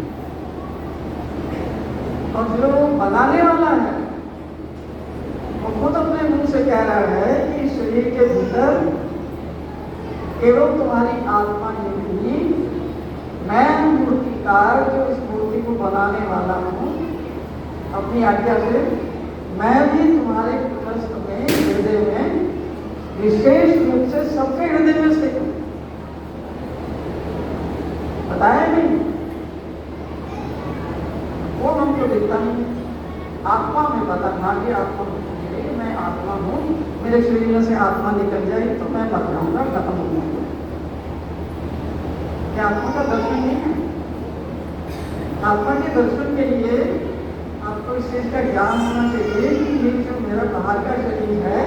और जो बनाने वाला है वो खुद अपने मुंह से कह रहा है कि शरीर के भीतर केवल तुम्हारी आत्मा ही नहीं, मैं मूर्तिकार जो इस मूर्ति को बनाने वाला हूँ, अपनी आज्ञा से मैं भी तुम्हारे कुटस्थ में हृदय में विशेष रूप से सबके हृदय में स्थित हूँ। बताया नहीं, वो हमको दिखता नहीं। आत्मा में पता था कि आत्मा मैं आत्मा हूँ, मेरे शरीर से आत्मा निकल जाए तो मैं मर जाऊंगा, खत्म हो जाऊंगा। क्या आत्मा का दर्शन नहीं है? आत्मा के दर्शन के लिए आपको इस चीज का ज्ञान होना चाहिए कि ये जो मेरा बाहर का शरीर है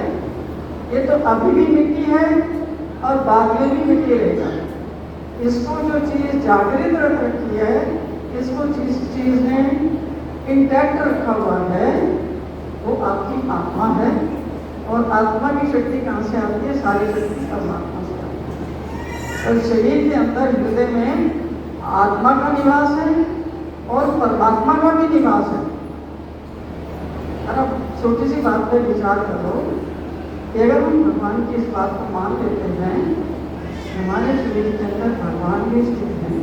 ये तो अभी भी मिट्टी है और बाद में भी मिट्टी रहेगा। इसको जो चीज जागृत रख रखी है, इसको जिस चीज ने इंटैक्ट रखा हुआ है वो आपकी आत्मा है। और आत्मा की शक्ति कहाँ से आती है? सारी शक्ति परमात्मा से आती है। और शरीर के अंदर हृदय में आत्मा का निवास है और परमात्मा का भी निवास है। अब छोटी सी बात पे विचार करो कि अगर हम भगवान की इस बात को मान लेते हैं, हमारे शरीर के अंदर भगवान भी स्थित है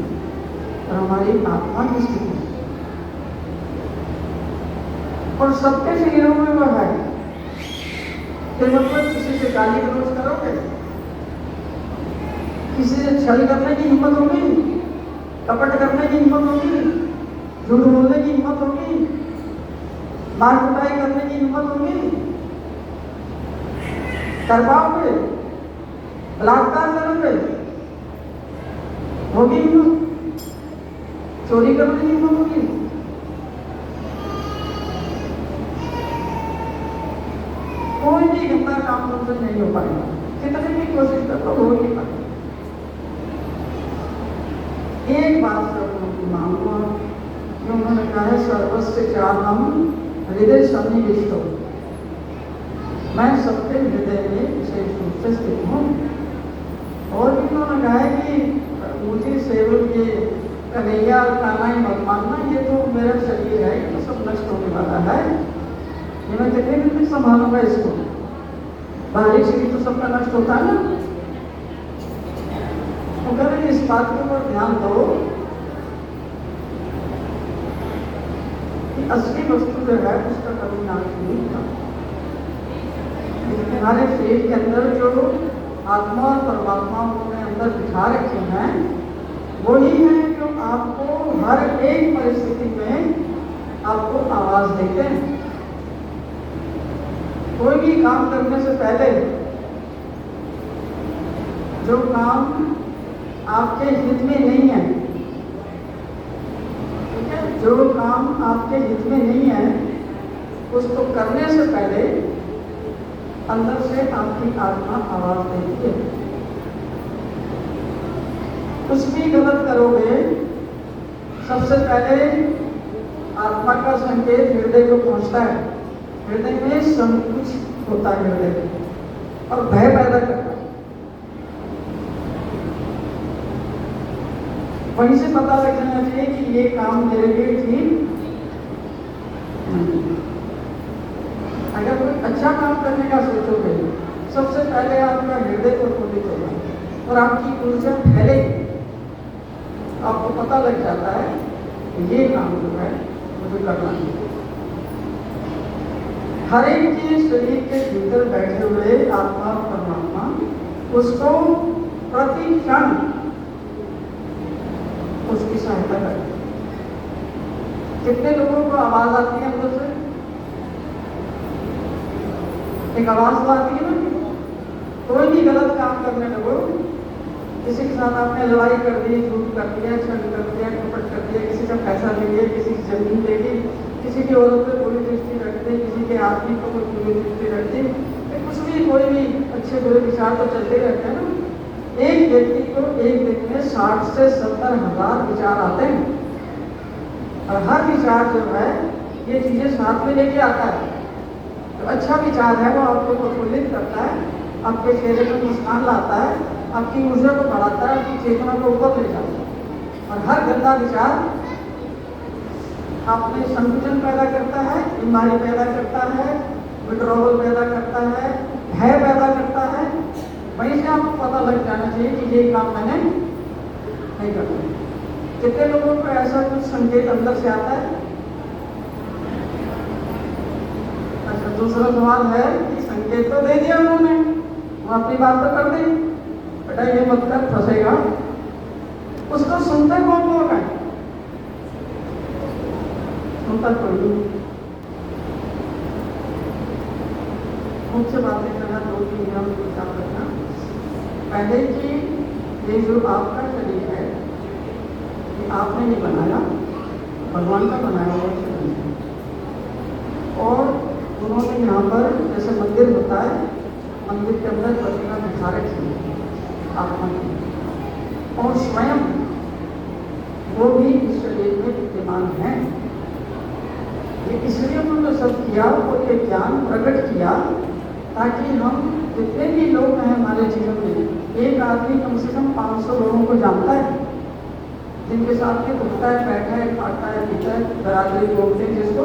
और हमारी आत्मा भी स्थित है और सबके शरीरों में वह है। फिर मतलब किसी से गाली गलौज करोगे, किसी से छल करने की हिम्मत होगी, कपट करने की हिम्मत होगी, झूठ बोलने की हिम्मत होगी, मार कुटाई करने की हिम्मत होगी? कर पाओगे? बलात्कार करोगे? होगी हिम्मत? चोरी करने की हिम्मत होगी? कोई भी गंदा काम तुमसे नहीं हो पाएगा, कितनी भी कोशिश करो हो नहीं पाएगा। एक बात से मानूंगा कि उन्होंने कहा है सर्वस्व चाहम हृदय सन्निविष्ट हो, मैं सबके हृदय में विशेष रूप से स्थित हूँ। और भी उन्होंने कहा है कि मुझे सेवक ये कन्हैया और कान्हा ही मत मानना, ये तो मेरा शरीर है, ये तो सब नष्ट होने वाला है, ये मैं कितने दिन तक संभालूंगा इसको? बाहरी शरीर तो सबका नष्ट होता है ना। तो करें इस बात के ऊपर ध्यान दो कि असली वस्तु जो है उसका कभी नाश नहीं होता। हमारे शरीर के अंदर जो आत्मा और परमात्मा को अपने अंदर बिठा रखे हैं, वही है जो आपको हर एक परिस्थिति में आपको आवाज देते हैं। कोई भी काम करने से पहले जो काम आपके हित में नहीं है, ठीक है, जो काम आपके हित में नहीं है उसको करने से पहले अंदर से आपकी आत्मा आवाज देती है। कुछ भी गलत करोगे, सबसे पहले आत्मा का संकेत हृदय को पहुंचता है। हृदय में संकुच होता है, हृदय और भय पैदा करता है। वहीं से पता लग जाना चाहिए कि ये काम मेरे लिए ठीक नहीं। अगर कोई अच्छा काम करने का सोचोगे, सबसे पहले आपका हृदय प्रफुल्लित होगा और आपकी ऊर्जा फैलेगी। आपको पता लग जाता है कि ये काम जो है मुझे करना है। हर एक के शरीर के भीतर बैठे हुए आत्मा और परमात्मा उसको प्रति क्षण उसकी सहायता करते हैं। कितने लोगों को आवाज आती है अंदर से? एक आवाज तो आती है ना। कोई भी गलत काम करने लगो, किसी के साथ आपने लड़ाई कर दी, झूठ कर दिया, छल कर दिया, कपट कर दिया, किसी का पैसा ले लिया, किसी की जमीन ले ली, किसी की औरत पे बुरी दृष्टि रख दी, किसी के आदमी को कोई बुरी दृष्टि रख दी, कुछ भी कोई भी अच्छे बुरे विचार तो चलते रहते हैं ना। एक व्यक्ति को एक दिन में 60 से 70 हजार विचार आते हैं और हर विचार जो है ये चीजें साथ में लेके आता है। तो अच्छा विचार है वो आपको प्रफुल्लित करता है, आपके चेहरे में मुस्कान लाता है, आपकी ऊर्जा को बढ़ाता है, आपकी चेतना को ऊपर ले जाता है। और हर गंदा विचार आप में संकुचन पैदा करता है, बीमारी पैदा करता है, विड्रॉवल पैदा करता है, भय पैदा करता है। वहीं से आपको पता लग जाना चाहिए कि ये काम मैंने नहीं करना। कितने लोगों को ऐसा कुछ संकेत अंदर से आता है? अच्छा, दूसरा सवाल है कि संकेत तो दे दिया उन्होंने, वो अपनी बात तो कर दी, बेटा ये मत कर, फंसेगा। उसको सुनते कौन लोग हैं? सुनता कोई नहीं। मुझसे बातें करना 2-3 ग्राम विचार करना। पहले कि ये जो आपका शरीर है ये आपने नहीं बनाया, भगवान का बनाया हुआ शरीर है। और उन्होंने यहाँ पर जैसे मंदिर होता है, मंदिर के अंदर प्रतिमा बिठा रखी है आत्मा की, और स्वयं वो भी इस शरीर में विद्यमान है। ये इसलिए उन्होंने सब किया और ये ज्ञान प्रकट किया ताकि हम जितने भी लोग हैं हमारे जीवन में, एक आदमी कम से कम 500 लोगों को जानता है जिनके साथ में उठता है, बैठा है, खाता है, पीता है, बराबरी बोलते हैं जिसको,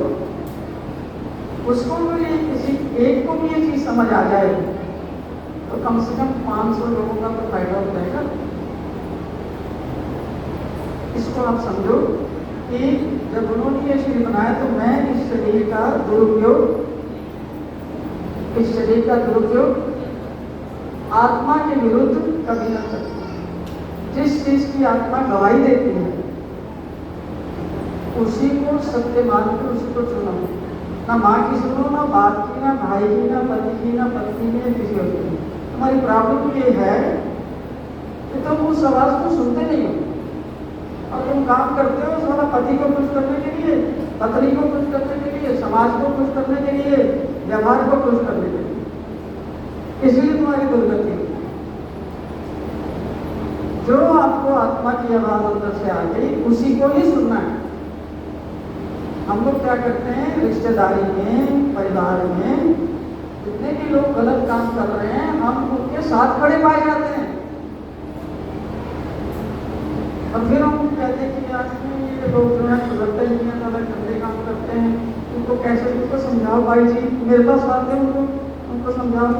उसको भी किसी एक को भी ये चीज समझ आ जाए तो कम से कम 500 लोगों का तो फायदा हो जाएगा। इसको आप समझो कि जब उन्होंने ये शरीर बनाया तो मैं इस शरीर का दुरुपयोग आत्मा के विरुद्ध कभी न सकती। जिस चीज की आत्मा गवाही देती है उसी को सत्य मानकर उसी को चुनो। ना माँ की सुनो, ना बाप की, ना भाई की, ना पति की, ना पत्नी की, किसी और की। हमारी प्रॉब्लम ये है कि तुम उस आवाज को सुनते नहीं हो और तुम काम करते हो थोड़ा पति को खुश करने के लिए, पत्नी को खुश करने के लिए, समाज को खुश करने के लिए, व्यवहार को खुश करने के लिए। इसलिए तुम्हारी दुर्गति हुई। जो आपको आत्मा की आवाज अंदर से आ गई उसी को ही सुनना है। हम लोग क्या करते हैं, रिश्तेदारी में, परिवार में जितने भी लोग गलत काम कर रहे हैं हम उनके साथ खड़े पाए जाते हैं और फिर हम कहते हैं कि आज ये लोग जो है सुधरते नहीं है, ज़्यादा गंदे काम करते हैं, उनको कैसे, उनको समझाओ भाई जी, मेरे पास आते हैं उनको समझाओ।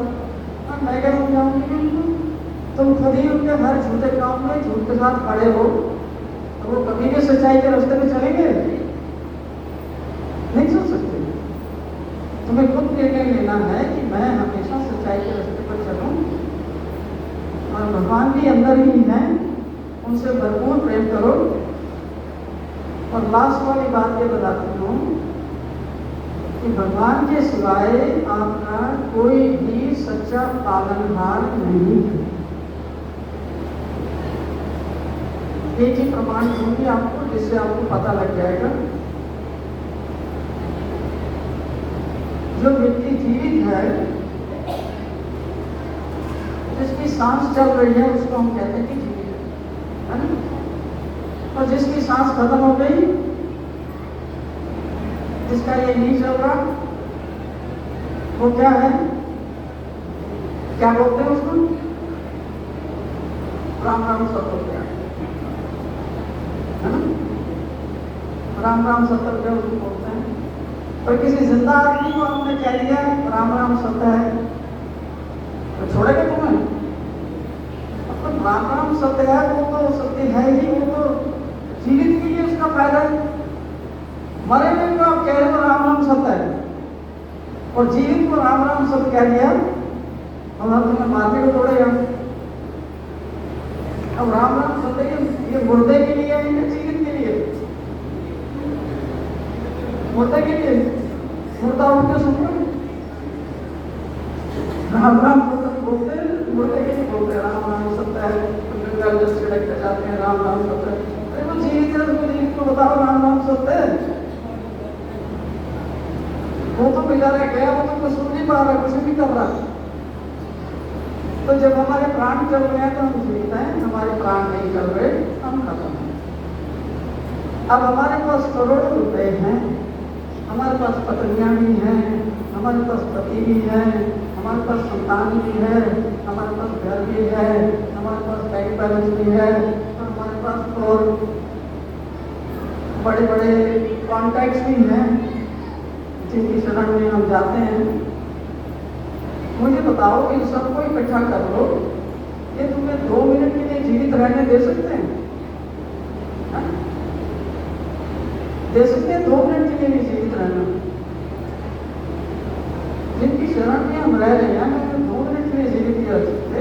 मैं क्या समझाऊंगी उनको? तुम खुद ही उनके हर झूठे काम में झूठ के साथ खड़े हो तो वो कभी भी सच्चाई के रास्ते में चलेंगे नहीं चल सकते। तुम्हें खुद निर्णय लेना है कि मैं हमेशा सच्चाई के रास्ते पर चलूं भी अंदर ही हैं, उनसे भरपूर प्रेम करो। और लास्ट वाली बात ये बताती हूँ कि भगवान के सिवाय आपका कोई भी सच्चा पालनहार नहीं है। एक ही प्रमाण दूंगी आपको, जिससे आपको पता लग जाएगा। जो व्यक्ति जीवित है, जिसकी सांस चल रही है, उसको हम कहते हैं कि जीवित है ना? और जिसकी सांस खत्म हो गई, जिसका ये नहीं चल रहा, वो क्या है? क्या बोलते हैं उसको? राम राम सत्य क्या है ना? राम राम सत्य क्या उसको बोलते हैं। पर किसी जिंदा आदमी को हमने कह दिया राम राम सत्य है, तो छोड़ेगा तुम्हें? अब राम राम सत्य है, वो तो सत्य है ही, वो तो जीवित के लिए उसका फायदा है। मरे हुए को आप कह रहे हो राम राम सत्य है, और जीवित को राम राम सत्य कह दिया, हम तुम्हें मारने को तोड़ेगा। अब राम राम सत्य ये मुर्दे के लिए है या जीवित के लिए? मुर्दे के लिए। मुर्दा उठ के सुन लो, राम राम सत्य बोलते हैं, मुर्दे के लिए बोलते हैं राम राम सत्य है, छिड़क कर जाते हैं राम राम सत्य है। अरे वो जीवित है, उसको जीवित को बताओ राम राम सत्य है। वो तो बेचारा गया, वो तो कुछ सुन नहीं पा रहा, कुछ नहीं कर रहा। तो जब हमारे प्राण चल रहे हैं तो हम जीवित हैं, हमारे प्राण नहीं चल रहे, हम खत्म हैं। अब हमारे पास करोड़ों रुपए हैं, हमारे पास पत्नियां भी हैं, हमारे पास पति भी है, हमारे पास संतान भी है, हमारे पास घर भी है, हमारे पास बैंक बैलेंस भी है, और हमारे पास और बड़े बड़े कॉन्टैक्ट्स भी हैं जिनकी शरण में हम जाते हैं। मुझे बताओ इन सबको इकट्ठा कर लो, ये तुम्हें 2 मिनट के लिए जीवित रहने दे सकते हैं? हा? दे सकते हैं 2 मिनट के लिए भी जीवित रहना? जिनकी शरण में हम रह रहे हैं, हमें 2 मिनट के लिए जीवित नहीं रख सकते।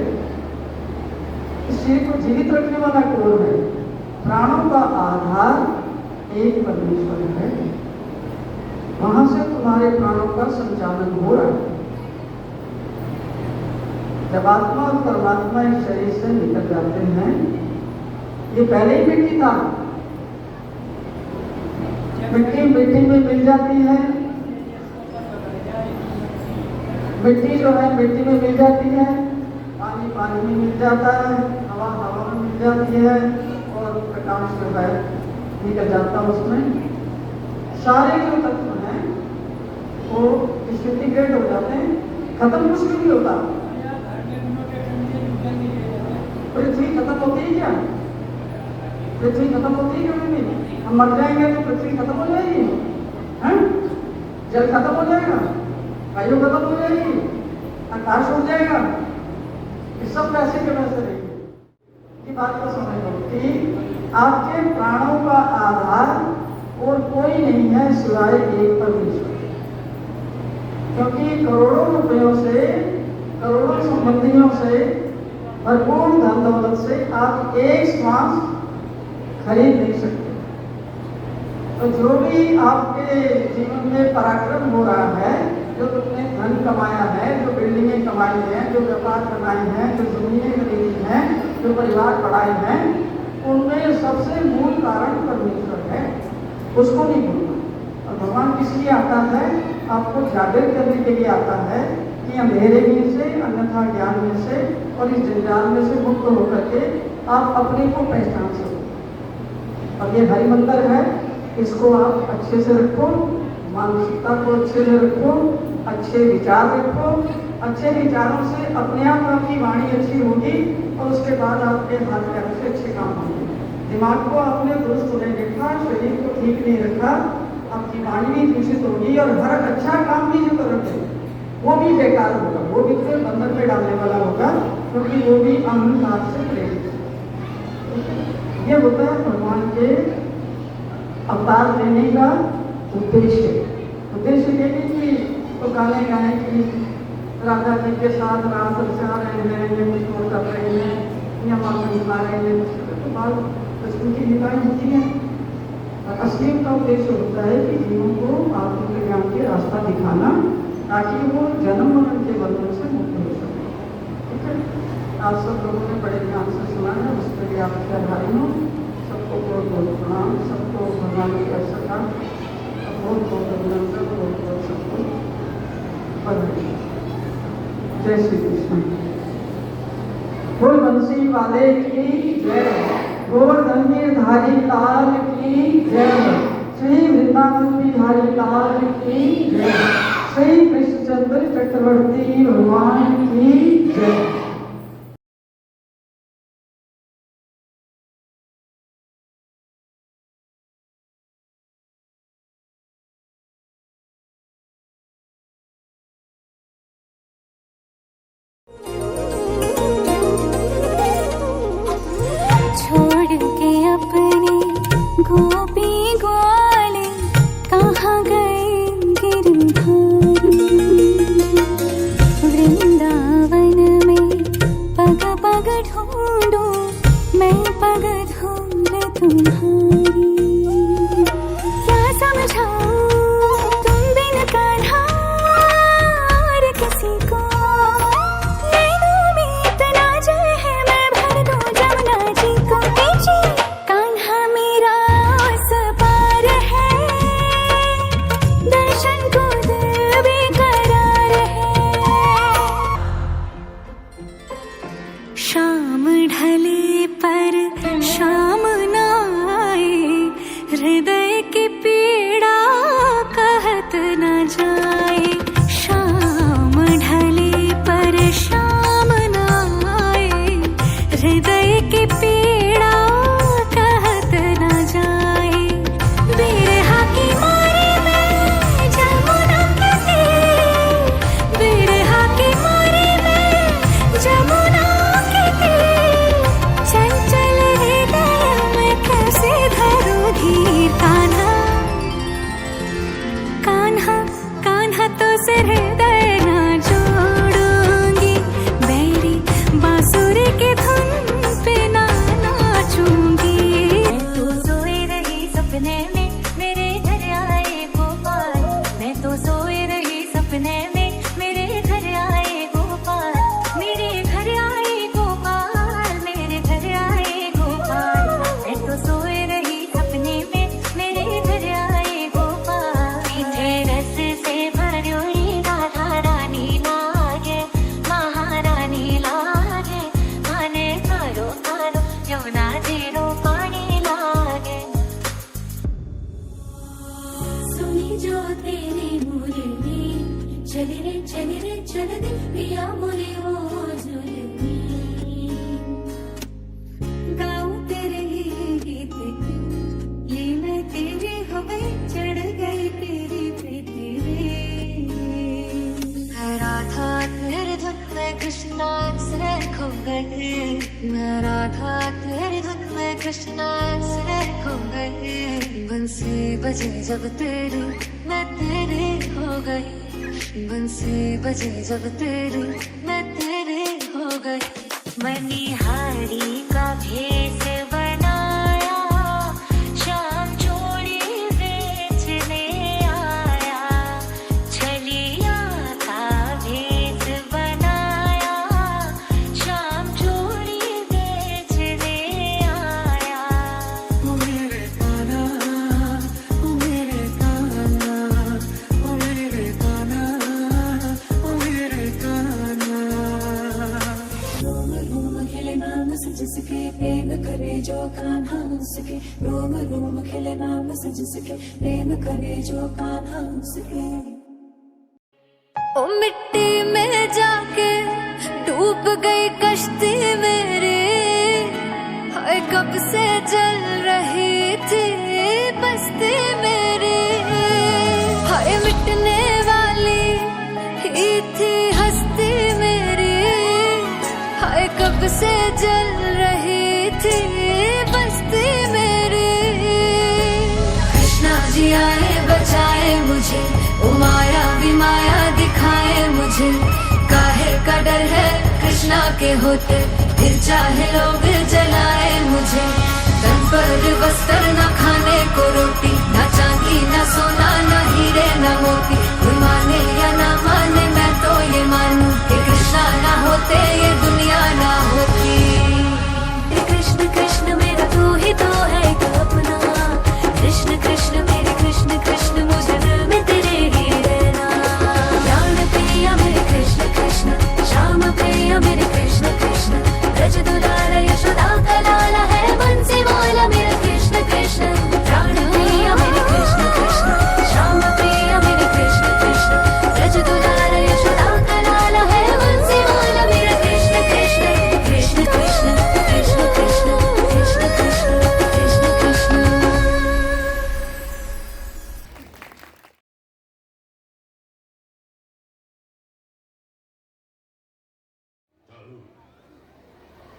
इस शरीर को जीवित रखने वाला कौन है? प्राणों का आधार एक परमेश्वर है, वहां से तुम्हारे प्राणों का संचालन हो रहा है। जब आत्मा और परमात्मा इस शरीर से निकल जाते हैं, ये पहले ही मिट्टी था, मिट्टी मिट्टी में मिल जाती है, मिट्टी जो है मिट्टी में मिल जाती है, पानी पानी में मिल जाता है, हवा हवा में मिल जाती है, और प्रकाश जो है निकल जाता है उसमें। सारे जो तत्व हैं वो डिसइंटीग्रेट हो जाते हैं, खत्म कुछ भी नहीं होता। पृथ्वी खत्म होती है क्या? पृथ्वी खत्म होती है कभी नहीं? हम मर जाएंगे तो पृथ्वी खत्म हो जाएगी, हैं? जल खत्म हो जाएगा, वायु खत्म हो जाएगी, आकाश उड़ जाएगा, ये सब वैसे के वैसे रहेंगे। ये बात को समझ लो कि आपके प्राणों का आधार और कोई नहीं है सिवाय एक परमेश्वर। क्योंकि करोड़ों रुपयों से, करोड़ों संबंधियों से, भरपूर धन दौलत से आप एक श्वास खरीद नहीं सकते। तो जो भी आपके जीवन में पराक्रम हो रहा है, जो तुमने धन कमाया है, जो बिल्डिंगें कमाई हैं, जो व्यापार बनाए हैं, जो जमीनें खरीदी हैं, जो परिवार बढ़ाए हैं, उनमें सबसे मूल कारण परमेश्वर है, उसको नहीं भूलना। और भगवान किस लिए आता है? आपको जागृत करने के लिए आता है कि अंधेरे में से, अन्यथा ज्ञान में से और इस जंजाल में से मुक्त होकर के आप अपने को पहचान सको। अब ये हरि मंदिर है, इसको आप अच्छे से रखो, मानसिकता को अच्छे से रखो, अच्छे विचार रखो। अच्छे विचारों से अपने आप आपकी वाणी अच्छी होगी और उसके बाद आपके हाथ पैरों से अच्छे काम होंगे। दिमाग को आपने दुरुस्त नहीं रखा, शरीर को ठीक नहीं रखा, आपकी वाणी भी दूषित होगी और हर अच्छा काम भी जो करोगे वो भी बेकार होगा, वो भी फिर बंधन में डालने वाला होगा, क्योंकि वो भी अहंकार से प्रेरित है। ये होता है भगवान के अवतार लेने का उद्देश्य। उद्देश्य ये नहीं कि तो गाने गाएं कि राधा जी के साथ राम जा रहे हैं, ये मुझको कर रहे हैं, या माता निभा रहे हैं तो बाल बचपन की निभाई होती है। और असली का उद्देश्य होता है कि जीवों को आत्म ज्ञान के रास्ता दिखाना, ताकि वो जन्म मरण के बंधन से मुक्त हो सके। ठीक है, आप सब लोगों ने बड़े ध्यान से सुना है, उसके लिए आपके आभारी हूँ। सबको बहुत बहुत प्रणाम, सबको भगवान के अवसर का बहुत बहुत अभिनंदन, बहुत बहुत सबको बधाई। जय श्री कृष्ण। बोल बंसी वाले की जय, गोवर्धन धारी लाल की जय, श्री वृंदावन बिहारी लाल की जय, श्री कृष्णचंद्र चक्रवर्ती भगवान की जय। छोड़ के अपने गोपी ग्वाले कहाँ गए गिरधारी, वृंदावन में पग पग ढूंढूं मैं, पग ढूंढ तुम्हारी। क्या समझाऊं तुम बिन कान्हा और किसी को, नैनों में इतना जल है मैं भर दूं जमुना जी को। कान्हा मेरा उस पार है, दर्शन को दिल बेकरार है। शाम ढले पर शाम न आए, हृदय की पीड़ा कहत न जाए। शाम ढले पर शाम न आए, हृदय की पीड़ा कहत न जाए। बिरहा की मारे मैं जमुना के तीर, बिरहा की मारे मैं जमुना के तीर, चंचल हृदय में कैसे धरूं धीर। कान्हा कान्हा कान्हा तो सिर हृदय न जोड़ूंगी, बैरी बांसुरी की धुन पे ना नाचूंगी। मैं तो सोई रही सपने में मेरे घर आए गोपाल, मैं तो सोई रही सपने में मेरे घर आए गोपाल, मेरे घर आए गोपाल, मेरे घर आए गोपाल। मैं तो सोई रही सपने में मेरे घर आए गोपाल। मीठे रस से भरी राधा रानी लागे, महारानी लागे, माने कारो कारो यमुना जीरो पानी लागे। सुनी जो तेरी मुरली, चली रे चल दे पिया मुरी वो जुलमी। गाऊं तेरे ही गीत ये मैं तेरी हो गई, चढ़ गई तेरी प्रीति रे। राधा तेरे धुन में कृष्णा से खो गए, मैं राधा तेरी धुन में कृष्णा से खो गई। बंसी बजे जब तेरी मैं तेरे हो गई, बंसी बजे जब तेरी मैं तेरे हो गई। मनिहारी का भेष बनाया, शाम चूड़ी बेचने आया, छलिया का भेष बनाया, शाम चूड़ी बेचने आया। ओ मेरे कान्हा, ओ मेरे कान्हा, ओ मेरे कान्हा, ओ मेरे कान्हा। रोम रोम खिले नाम से जिसके, प्रेम करे जो कान्हा उसके। रोम रोम खिले नाम से जिसके, प्रेम करे जो कान्हा उसके। ओ मिट्टी में जाके डूब गई कश्ती मेरी, हाय कब से जल रही थी बस्ती मेरी। हाय मिटने वाली ही थी हस्ती मेरी, हाय कब से जल रही थी बस्ती मेरी। कृष्णा जी आए बचाए मुझे, ओ माया भी माया दिखाए मुझे। काहे का डर है कृष्णा के होते, फिर चाहे लोग जलाए मुझे, तन पर वस्त्र न खाने को रोटी, न चांदी न सोना न हीरे न मोती। कोई माने या ना माने मैं तो ये मानूं कि कृष्णा ना होते ये दुनिया ना होती। कृष्ण कृष्ण मेरा तू ही तो है एक अपना, कृष्ण कृष्ण मेरे कृष्ण कृष्ण मुझे दिल में तेरे ही रहना। प्राण प्रिय मेरे कृष्ण कृष्ण, श्याम प्रिय मेरे कृष्ण कृष्ण, ब्रज दुलार यशोदा का लाला है बंसी वाला मेरा कृष्ण कृष्ण। प्राण प्रिय मेरे कृष्ण कृष्ण, श्याम प्रिय मेरे कृष्ण कृष्ण, ब्रज दुलार यशोदा का लाला है बंसी वाला मेरा कृष्ण कृष्ण। कृष्ण कृष्ण कृष्ण कृष्ण कृष्ण कृष्ण कृष्ण कृष्ण।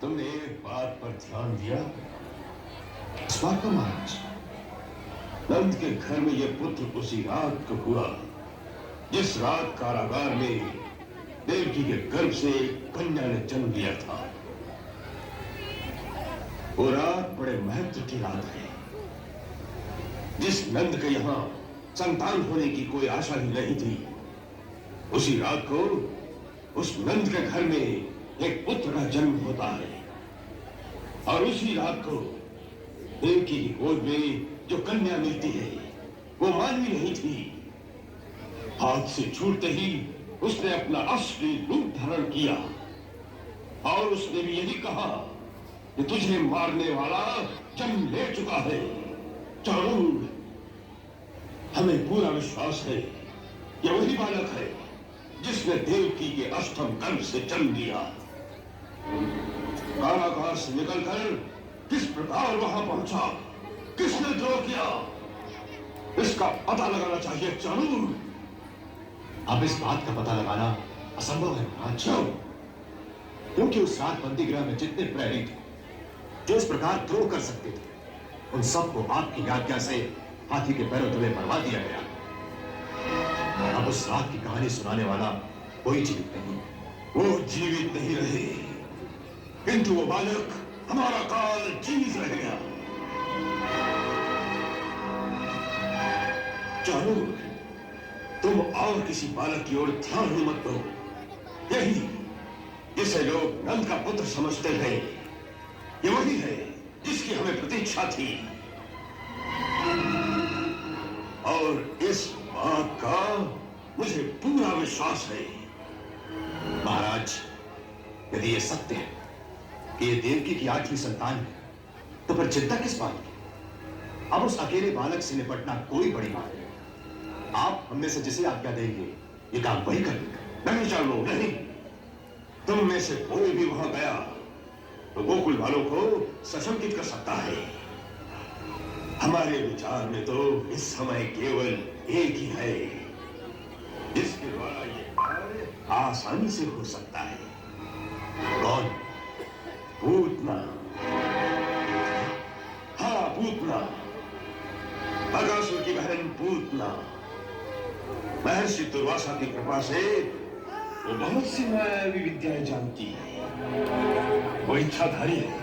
तुमने एक बात पर ध्यान दिया? स्वागत महाराज, नंद के घर में यह पुत्र उसी रात को हुआ जिस रात कारागार में देवकी के गर्भ से कन्या ने जन्म लिया था। वो रात बड़े महत्व की रात है। जिस नंद के यहां संतान होने की कोई आशा ही नहीं थी, उसी रात को उस नंद के घर में एक पुत्र का जन्म होता है। और उसी रात को देवकी की गोद में जो कन्या मिलती है वो मानवी नहीं थी। हाथ से छूटते ही उसने अपना असली रूप धारण किया और उसने भी यही कहा कि तुझे मारने वाला जन्म ले चुका है। जरूर हमें पूरा विश्वास है कि वही बालक है जिसने देवकी के अष्टम गर्भ से जन्म लिया। कारागार से निकलकर किस प्रकार वहां पहुंचा, किसने द्रोह किया, इसका पता लगाना चाहिए। जरूर अब इस बात का पता लगाना असंभव है महाराज, क्योंकि उस रात बंदी गृह में जितने प्रहरी थे जो इस प्रकार द्रोह कर सकते थे, उन सबको आपकी आज्ञा से हाथी के पैरों तले मरवा दिया गया। अब उस रात की कहानी सुनाने वाला कोई जीवित नहीं। वो जीवित नहीं रहे, किंतु वो बालक हमारा काल जीवित रहेगा। चलो तुम और किसी बालक की ओर ध्यान ही मत दो। यही जिसे लोग नंद का पुत्र समझते हैं, ये वही है जिसकी हमें प्रतीक्षा थी। और इस बात का मुझे पूरा विश्वास है। महाराज, यदि ये सत्य है कि ये देवकी की आठवीं संतान है, तो फिर चिंता किस बात की? अब उस अकेले बालक से निपटना कोई बड़ी बात है। आप हमने से जिसे आज्ञा देंगे ये काम वही कर देगा। नहीं चालो, नहीं। तुम में से कोई भी वहां गया तो गोकुल वालों को सशंकित कर सकता है। हमारे विचार में तो इस समय केवल एक ही है जिसके द्वारा ये कार्य आसानी से हो सकता है। कौन? पूतना। हाँ, पूतना, बकासुर की बहन पूतना। महर्षि दुर्वासा की कृपा से वो बहुत सी मायावी विद्याएं जानती है। वो इच्छाधारी है,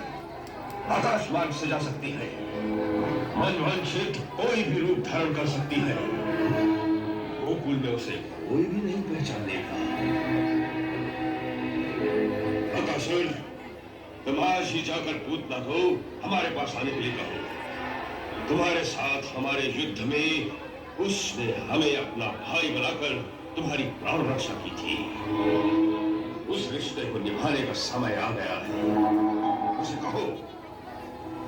आकाश मार्ग से जा सकती है, मनवांछित कोई भी रूप धारण कर सकती है। गोकुल में उसे कोई भी नहीं पहचानेगा। बकासुर, तुम आज ही जाकर पूतना को हमारे पास आने के लिए कहो। तुम्हारे साथ हमारे युद्ध में उसने हमें अपना भाई बनाकर तुम्हारी प्राण रक्षा की थी। उस रिश्ते को निभाने का समय आ गया है। उसे कहो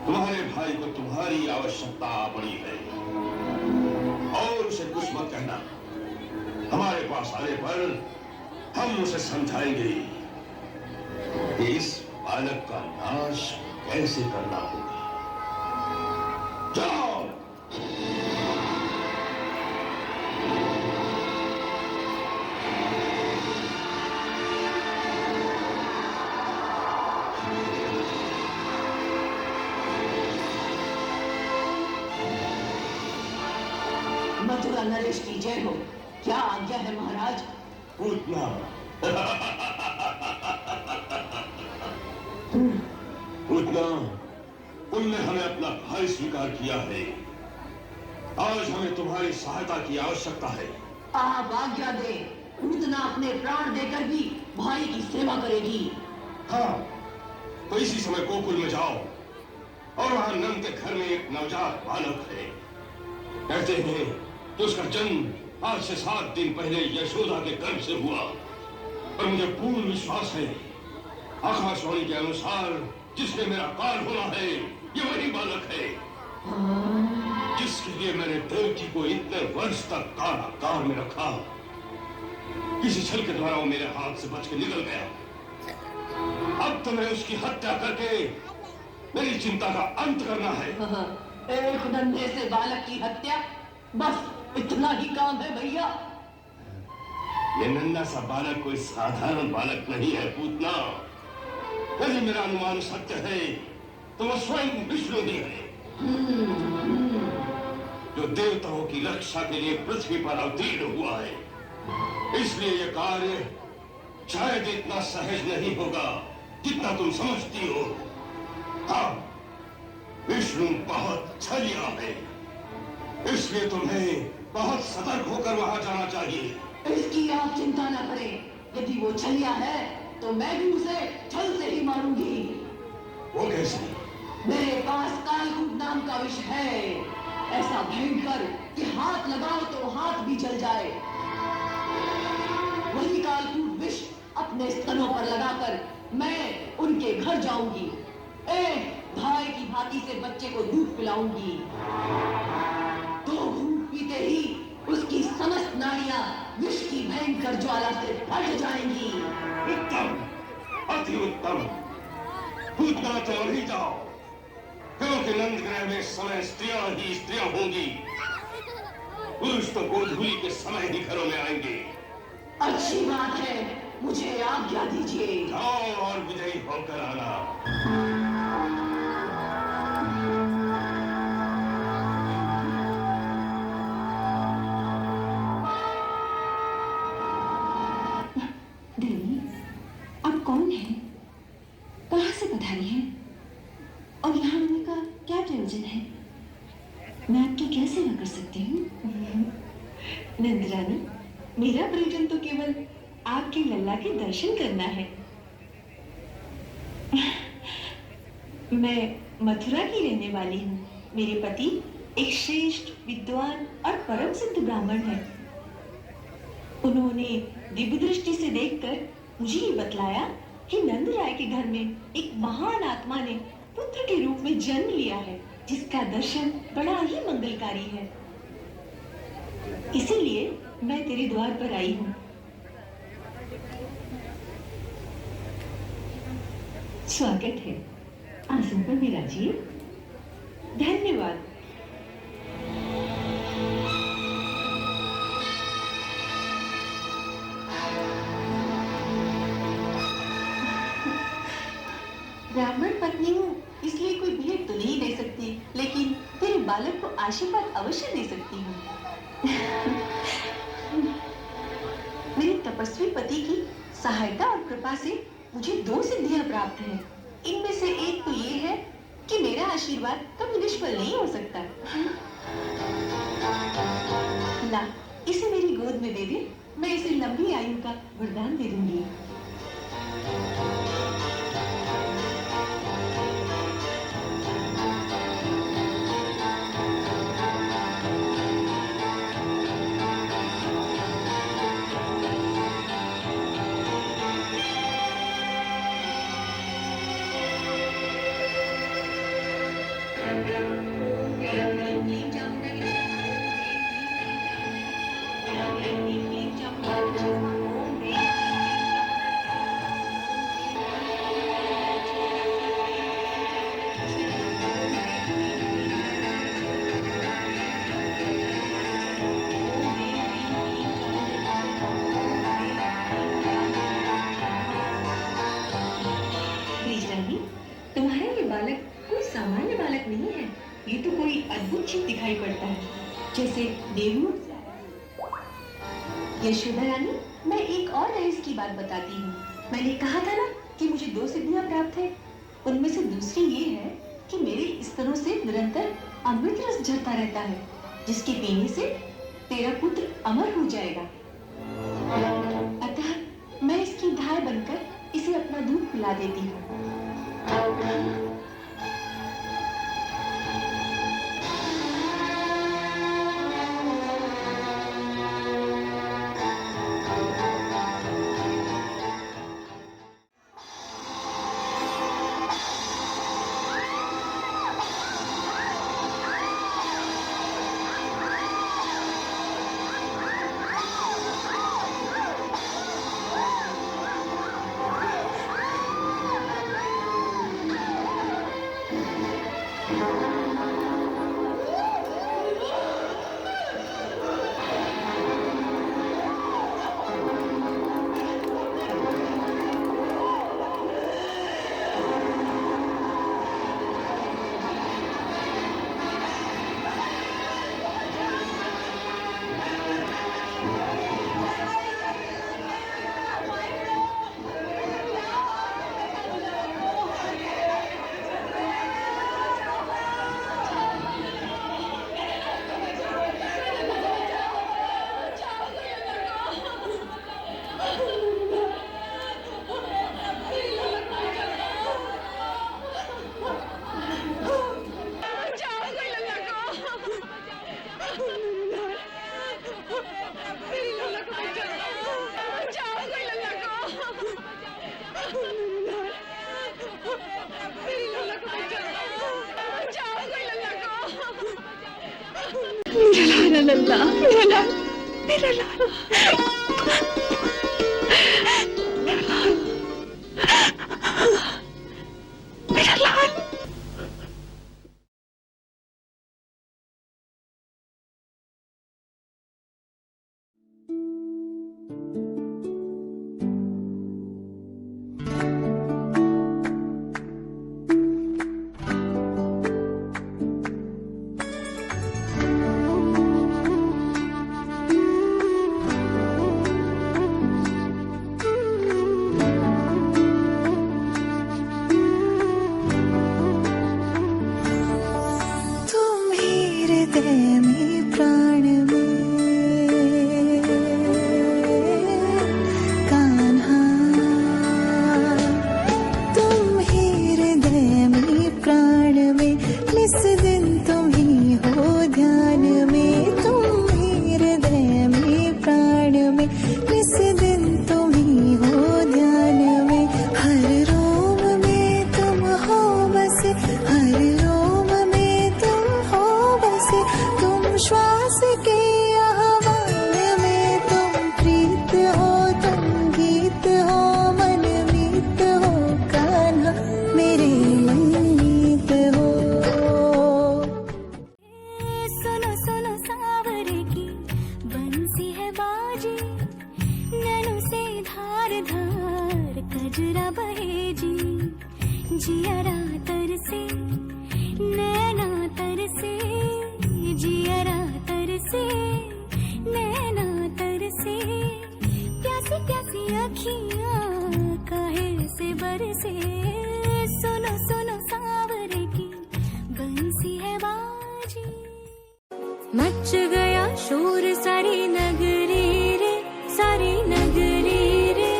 तुम्हारे भाई को तुम्हारी आवश्यकता आ पड़ी है, और उसे कुछ मत कहना। हमारे पास आने पर हम उसे समझाएंगे कि इस बालक का नाश कैसे करना होगा। जाओ। मथुरा नरेश की जय हो। क्या आज्ञा है महाराज? पूतना। उतना तुमने हमें अपना भाई स्वीकार किया है। आज हमें तुम्हारी सहायता की आवश्यकता है। आप आज्ञा दे, उतना अपने प्राण देकर भी भाई की सेवा करेगी। हाँ, तो इसी समय गोकुल में जाओ और वहां नंद के घर में एक नवजात बालक है। कहते हैं कि उसका जन्म आज से 7 दिन पहले यशोदा के गर्भ से हुआ। और मुझे पूर्ण विश्वास है, आकाशवाणी के अनुसार जिसने मेरा काल होना है, ये वही बालक है जिसके लिए मैंने देवकी को इतने वर्ष तक कारागार में रखा। किसी छल के द्वारा वो मेरे हाथ से बच के निकल गया। अब तो मैं उसकी हत्या करके मेरी चिंता का अंत करना है। एक नन्हे से बालक की हत्या, बस इतना ही काम है भैया। ये नन्हा सा बालक कोई साधारण बालक नहीं है पूतना। यदि मेरा अनुमान सत्य है तो वो स्वयं विष्णु ही है, जो देवताओं की रक्षा के लिए पृथ्वी पर अवतीर्ण हुआ है। इसलिए यह कार्य शायद इतना सहज नहीं होगा जितना तुम समझती हो। हाँ, विष्णु बहुत छलिया है, इसलिए तुम्हें बहुत सतर्क होकर वहां जाना चाहिए। इसकी आप चिंता न करें। यदि वो छलिया है तो मैं भी उसे छल से ही मारूंगी। वो कैसे? मेरे पास कालकूट नाम का विष है, ऐसा भयंकर कि हाथ लगाओ तो हाथ भी जल जाए। वही कालकूट विष अपने स्तनों पर लगाकर मैं उनके घर जाऊंगी। एक भाई की भांति से बच्चे को दूध पिलाऊंगी। 2 घूंट पीते ही उसकी समस्त नाड़ियां विष की भयंकर ज्वाला से फट जाएंगी। उत्तम, अति उत्तम। पूतना तो अभी जाओ, क्योंकि नंद ग्रह में समय स्त्रियां ही स्त्रियां होंगी। पुरुष तो गोधूली के समय ही घरों में आएंगे। अच्छी बात है, मुझे आज्ञा दीजिए। जाओ और विजयी होकर आना। देवी, आप कौन हैं? कहाँ से पधारी हैं? और यहाँ आने का क्या प्रयोजन है? मैं आपकी क्या सेवा कर सकती हूँ? नंदरानी, मेरा प्रयोजन तो केवल आपके लल्ला के दर्शन करना है। मैं मथुरा की रहने वाली हूँ। मेरे पति एक श्रेष्ठ विद्वान और परम सिद्ध ब्राह्मण हैं। उन्होंने दिव्य दृष्टि से देखकर मुझे ये बतलाया कि नंद राय के घर में एक महान आत्मा ने पुत्र के रूप में जन्म लिया है, जिसका दर्शन बड़ा ही मंगलकारी है। इसीलिए मैं तेरे द्वार पर आई हूँ। स्वागत है, आसन पर विराजिए। धन्यवाद। ब्राह्मण पत्नी हूँ, इसलिए कोई भेंट तो नहीं दे सकती, लेकिन तेरे बालक को आशीर्वाद अवश्य दे सकती हूँ। मेरे तपस्वी पति की सहायता और कृपा से मुझे 2 सिद्धियां प्राप्त हैं। इनमें से एक तो ये है कि मेरा आशीर्वाद कभी निष्फल नहीं हो सकता। ला, इसे मेरी गोद में दे दे, मैं इसे लंबी आयु का वरदान दे दूंगी। तुम्हारा ये बालक कोई सामान्य बालक नहीं है, ये तो कोई अद्भुत चीज दिखाई पड़ता है, जैसे देवमुख। यशोदा रानी, मैं एक और रहस्य की बात बताती हूँ। मैंने कहा था ना कि मुझे 2 सिद्धियां प्राप्त है। उनमें से दूसरी ये है कि मेरे स्तनों से निरंतर अमृत रस झरता रहता है, जिसके पीने से तेरा पुत्र अमर हो जाएगा। अतः मैं इसकी धाय बनकर इसे अपना दूध पिला देती हूँ। मेरा लल्ला, मेरा लाल, मेरा लाल, मेरा लाल। जियरा तरसे नैना तरसे जियरा तरसे नैना तरसे प्यासी प्यासी अखियाँ काहे से बरसे सुनो सुनो सावरे की बंसी है बाजी मच गया शोर सारी नगरी रे सारी नगरी रे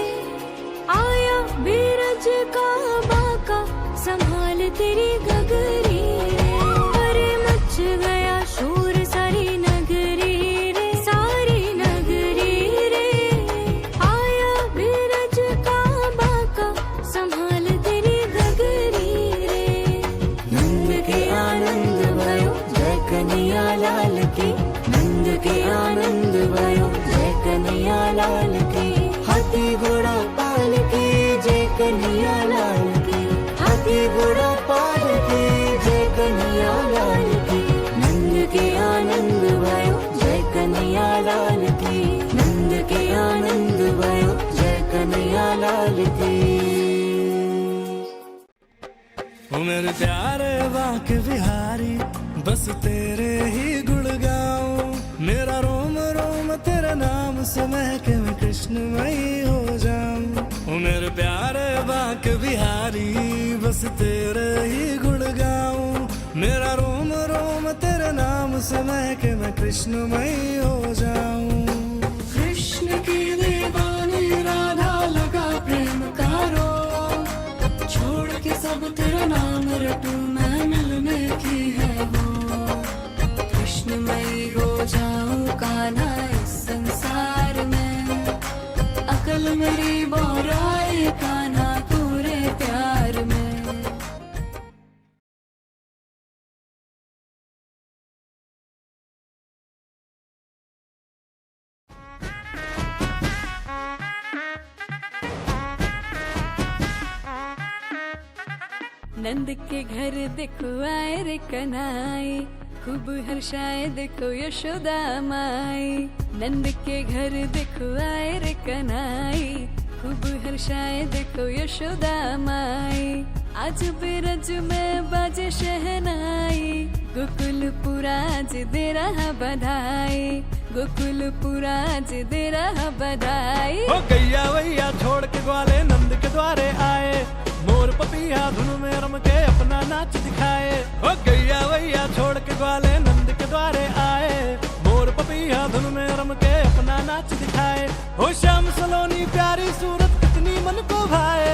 आया बीरज का बाका संभाल तेरी गगरी रे अरे मच गया शोर सारी नगरी रे सारी नगरी रे आया बीरज का बाका संभाल तेरी गगरी रे नंद के आनंद भयो जय कन्हैया लाल की नंद के आनंद भयो जय कन्हैया लाल की हाथी घोड़ा पाल की जय कन्हैया लाल की हाथी घोड़ा पाल की जय कन्हैया लाल की नंद के आनंद भयो जय कन्हैया लाल की नंद के आनंद भयो जय कन्हैया लाल की ओ मेरे प्यारे बांके बिहारी बस तेरे ही गुण गाऊं मेरा रोम रोम तेरा नाम से महके मैं कृष्णमयी हो जाऊं ओ मेरे प्यारे बांके बिहारी बस तेरे ही गुण गाऊं, मेरा रोम रोम तेरे नाम से महके, मैं कृष्णमयी हो जाऊं। कृष्ण की दीवानी राधा लगा प्रेम का रोग, छोड़ के सब तेरा नाम रटूं, मैं मिलने की है वो। कृष्णमयी हो जाऊं कान्हा इस संसार में, अकल मेरी बोराए कान्हा पूरे प्यार में। नंद के घर देखो आए रे कन्हाई, खूब हर्षाए देखो यशोदा माई। नंद के घर देखो आए रे कन्हाई, खूब हर्षाए देखो यशोदा माई। आज बिरज में बाजे शहनाई, गोकुलपुरा आज दे रहा बधाई, गोकुलपुरा आज दे रहा बधाई। ओ गैया वैया छोड़ के ग्वाले नंद के द्वारे आए, मोर पपिया धुन में रम के अपना नाच दिखाए। ओ गैया वैया छोड़ के ग्वाले नंद के द्वारे आए, मोर पपिया धुन में रम के अपना नाच दिखाए। ओ श्याम सलोनी प्यारी सूरत कितनी मन को भाए,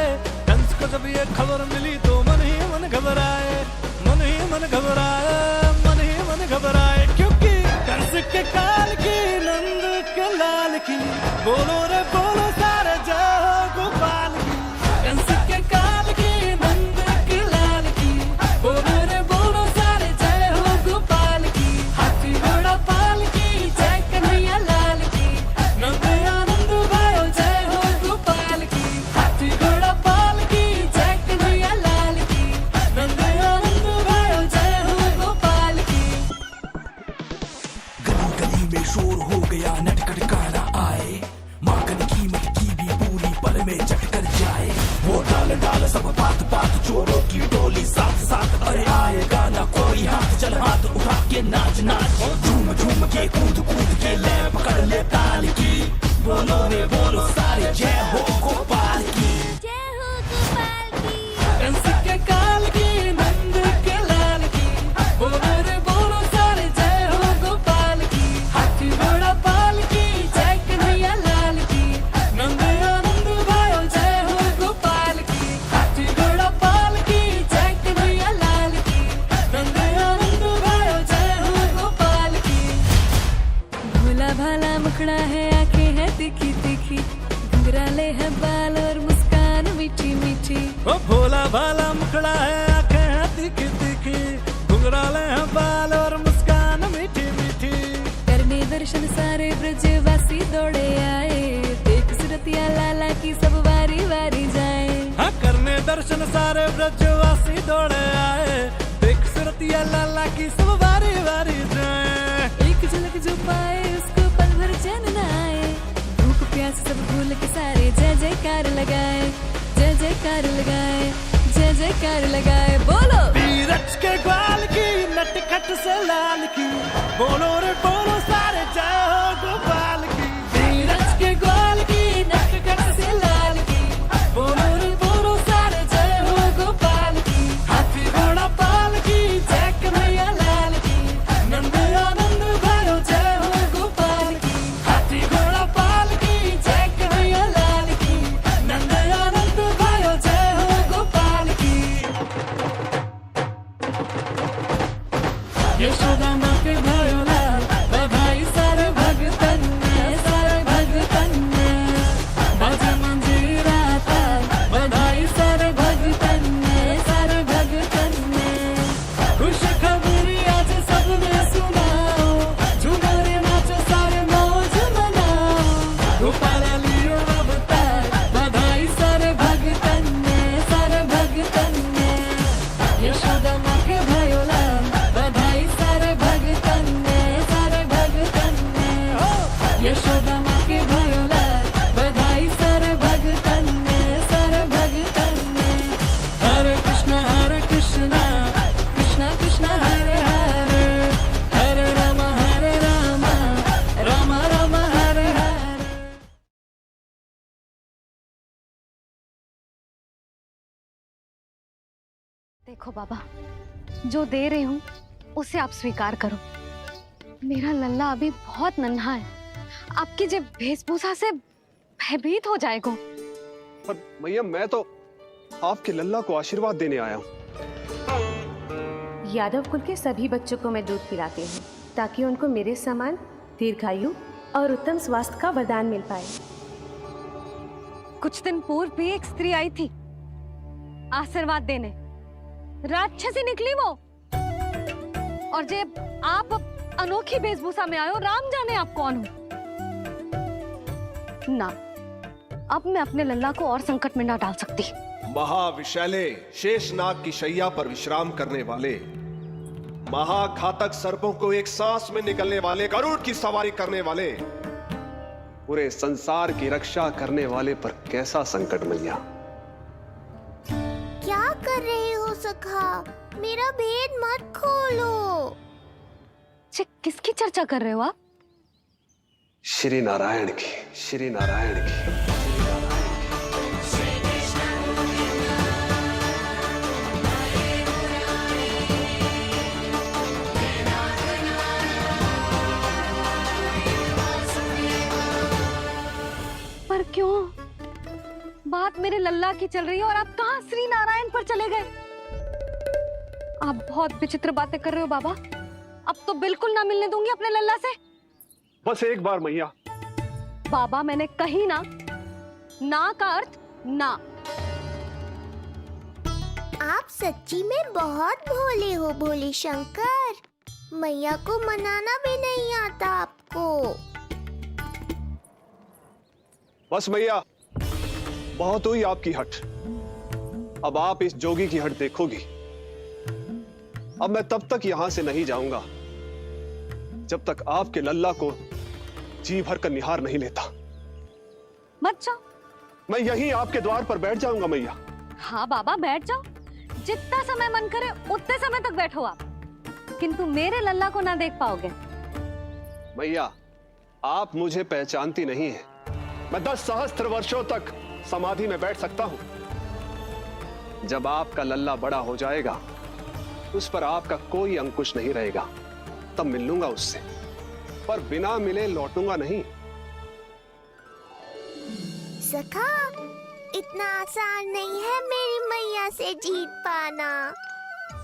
कंस को जब ये खबर मिली तो मन ही मन घबराए, मन ही मन घबराए, मन ही मन घबराए। क्योंकि कंस के काल की नंद के लाल की, बोलो रे बोलो सारे जय हो गोपाल की। कंस के काल की नंद के लाल की, बोलो रे बोलो सारे जय हो गोपाल की। हाथी घोड़ा पाल की जय कन्हैया लाल की, नंद आनंद भयो जय हो गोपाल की। हाथी घोड़ा पाल की जय कन्हैया लाल की, नंद आनंद भयो जय हो गोपाल की। गली गली में शोर हो गया नटखट गाना आए, माखन की मटकी भी पूरी पल में चटकर जाए। वो डाल डाल सब बात बात चोरों की टोली साथ साथ, अरे आए गाना कोई हाथ चल हाथ उठा के नाच नाच, झूम झूम के कूद कूद के ले पकड़ ले ताल की। बोलो रे बोलो सारे जय हो गोपाल की, जय हो गोपाल की। कंस के काल की नंद के लाल की, बोलो रे बोलो सारे जय हो गोपाल की। हाथी घोड़ा पाल की जय कन्हैया लाल की, नंद आनंद भयो जय हो गोपाल की। हाथी घोड़ा पाल की जय कन्हैया लाल की, नंद आनंद भयो जय हो गोपाल की। भोला भाला मुखड़ा है, आंखें है तीखी तीखी, घुंघराले है बाल और मुस्कान मीठी मीठी। ओ भोला भाला मुखड़ा है, आंखें हैं तीखी तीखी, घुंघराले हैं बाल और मुस्कान मीठी मीठी। करने दर्शन सारे ब्रजवासी दौड़े आए, देख सुरतिया लाला की सब वारी वारी जाए। हाँ करने दर्शन सारे ब्रजवासी दौड़े आए, देख सुरतिया लाला की सब वारी वारी जाए। एक झलक जो पाए उसको पल भर चैन न आए, भूख प्यास सब भूल के सारे जय जयकार लगाए, जय जयकार लगाए, जय जयकार लगाए। बोलो बीरज के ग्वाल की नटखट से लाल की, बोलो रे बोलो सारे जय हो गोपाल की। बीरज के ग्वाल की नटखट से लाल की, बोलो रे बोलो सारे जय हो गोपाल की। हाथी घोड़ा पाल की जय कन्हैया लाल की, नंद आनंद भयो जय हो गोपाल की। हाथी घोड़ा पाल की जय कन्हैया लाल की, नंद आनंद भयो जय हो गोपाल की। यशोदा माँ के भयो लाल, बधाई सारे भगतन देखो बाबा, जो दे रही हूँ उसे आप स्वीकार करो। मेरा लल्ला अभी बहुत नन्हा है, आपकी जे वेशभूषा से भयभीत हो जाएगा। पर मैया, मैं तो आपके लल्ला को आशीर्वाद देने आया हूँ। यादव कुल के सभी बच्चों को मैं दूध पिलाती हूँ ताकि उनको मेरे समान दीर्घायु और उत्तम स्वास्थ्य का वरदान मिल पाए। कुछ दिन पूर्व भी एक स्त्री आई थी आशीर्वाद देने, राक्षसी निकली वो। और जब आप अनोखी वेशभूषा में आए हो, राम जाने आप कौन हो। ना, अब मैं अपने लल्ला को और संकट में ना डाल सकती। महाविशैले शेषनाग की शैया पर विश्राम करने वाले, महाघातक सर्पों को एक सांस में निकलने वाले, गरुड़ की सवारी करने वाले, पूरे संसार की रक्षा करने वाले पर कैसा संकट मैया। क्या कर रहे हो सखा? मेरा भेद मत खोलो। किसकी चर्चा कर रहे हो आप? श्री नारायण की, श्री नारायण की। पर क्यों? बात मेरे लल्ला की चल रही है और आप कहाँ श्री नारायण पर चले गए? आप बहुत विचित्र बातें कर रहे हो बाबा। अब तो बिल्कुल ना मिलने दूंगी अपने लल्ला से। बस एक बार मैया। बाबा, मैंने कही ना, ना का अर्थ ना। आप सच्ची में बहुत भोले हो भोले शंकर। मैया को मनाना भी नहीं आता आपको। बस मैया, बहुत हुई आपकी हट। अब आप इस जोगी की हट देखोगी। अब मैं तब तक यहां से नहीं जाऊंगा जब तक आपके लल्ला को जी भर कर निहार नहीं लेता। मत जाओ। मैं यहीं आपके द्वार पर बैठ जाऊंगा मैया। हाँ बाबा, बैठ जाओ। जितना समय मन करे उतने समय तक बैठो आप, किंतु मेरे लल्ला को ना देख पाओगे। मैया, आप मुझे पहचानती नहीं है। मैं 10 सहस्त्र वर्षों तक समाधि में बैठ सकता हूं। जब आपका लल्ला बड़ा हो जाएगा, उस पर आपका कोई अंकुश नहीं रहेगा, तब मिल लूंगा उससे, पर बिना मिले लौटूंगा नहीं। सखा, इतना आसान नहीं है मेरी मैया से जीत पाना।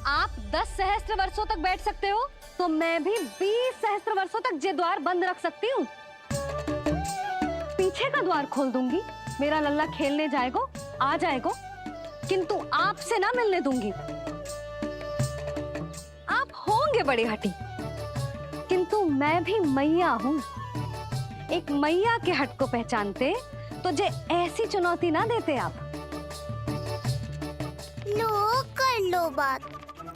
आप 10 सहस्त्र वर्षों तक बैठ सकते हो, तो मैं भी 20 सहस्त्र वर्षों तक ये द्वार बंद रख सकती हूँ। पीछे का द्वार खोल दूंगी, मेरा लल्ला खेलने जाएगा, आ जाएगा, किंतु आपसे ना मिलने दूंगी। आप होंगे बड़ी हठी, किंतु मैं भी मैया हूँ। एक मैया के हट को पहचानते तो जे ऐसी चुनौती ना देते आप। लो, कर लो बात।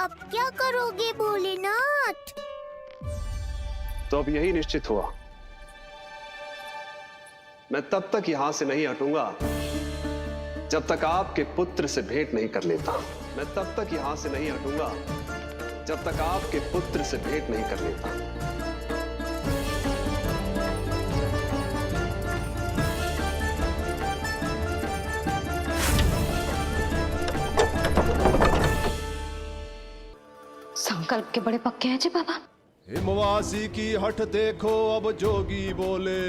अब क्या करोगे भोलेनाथ? तो अब यही निश्चित हुआ। मैं तब तक यहां से नहीं हटूंगा जब तक आपके पुत्र से भेंट नहीं कर लेता। मैं तब तक यहां से नहीं हटूंगा जब तक आपके पुत्र से भेंट नहीं कर लेता। संकल्प के बड़े पक्के हैं जी बाबा। हिमवासी की हठ देखो अब जोगी बोले,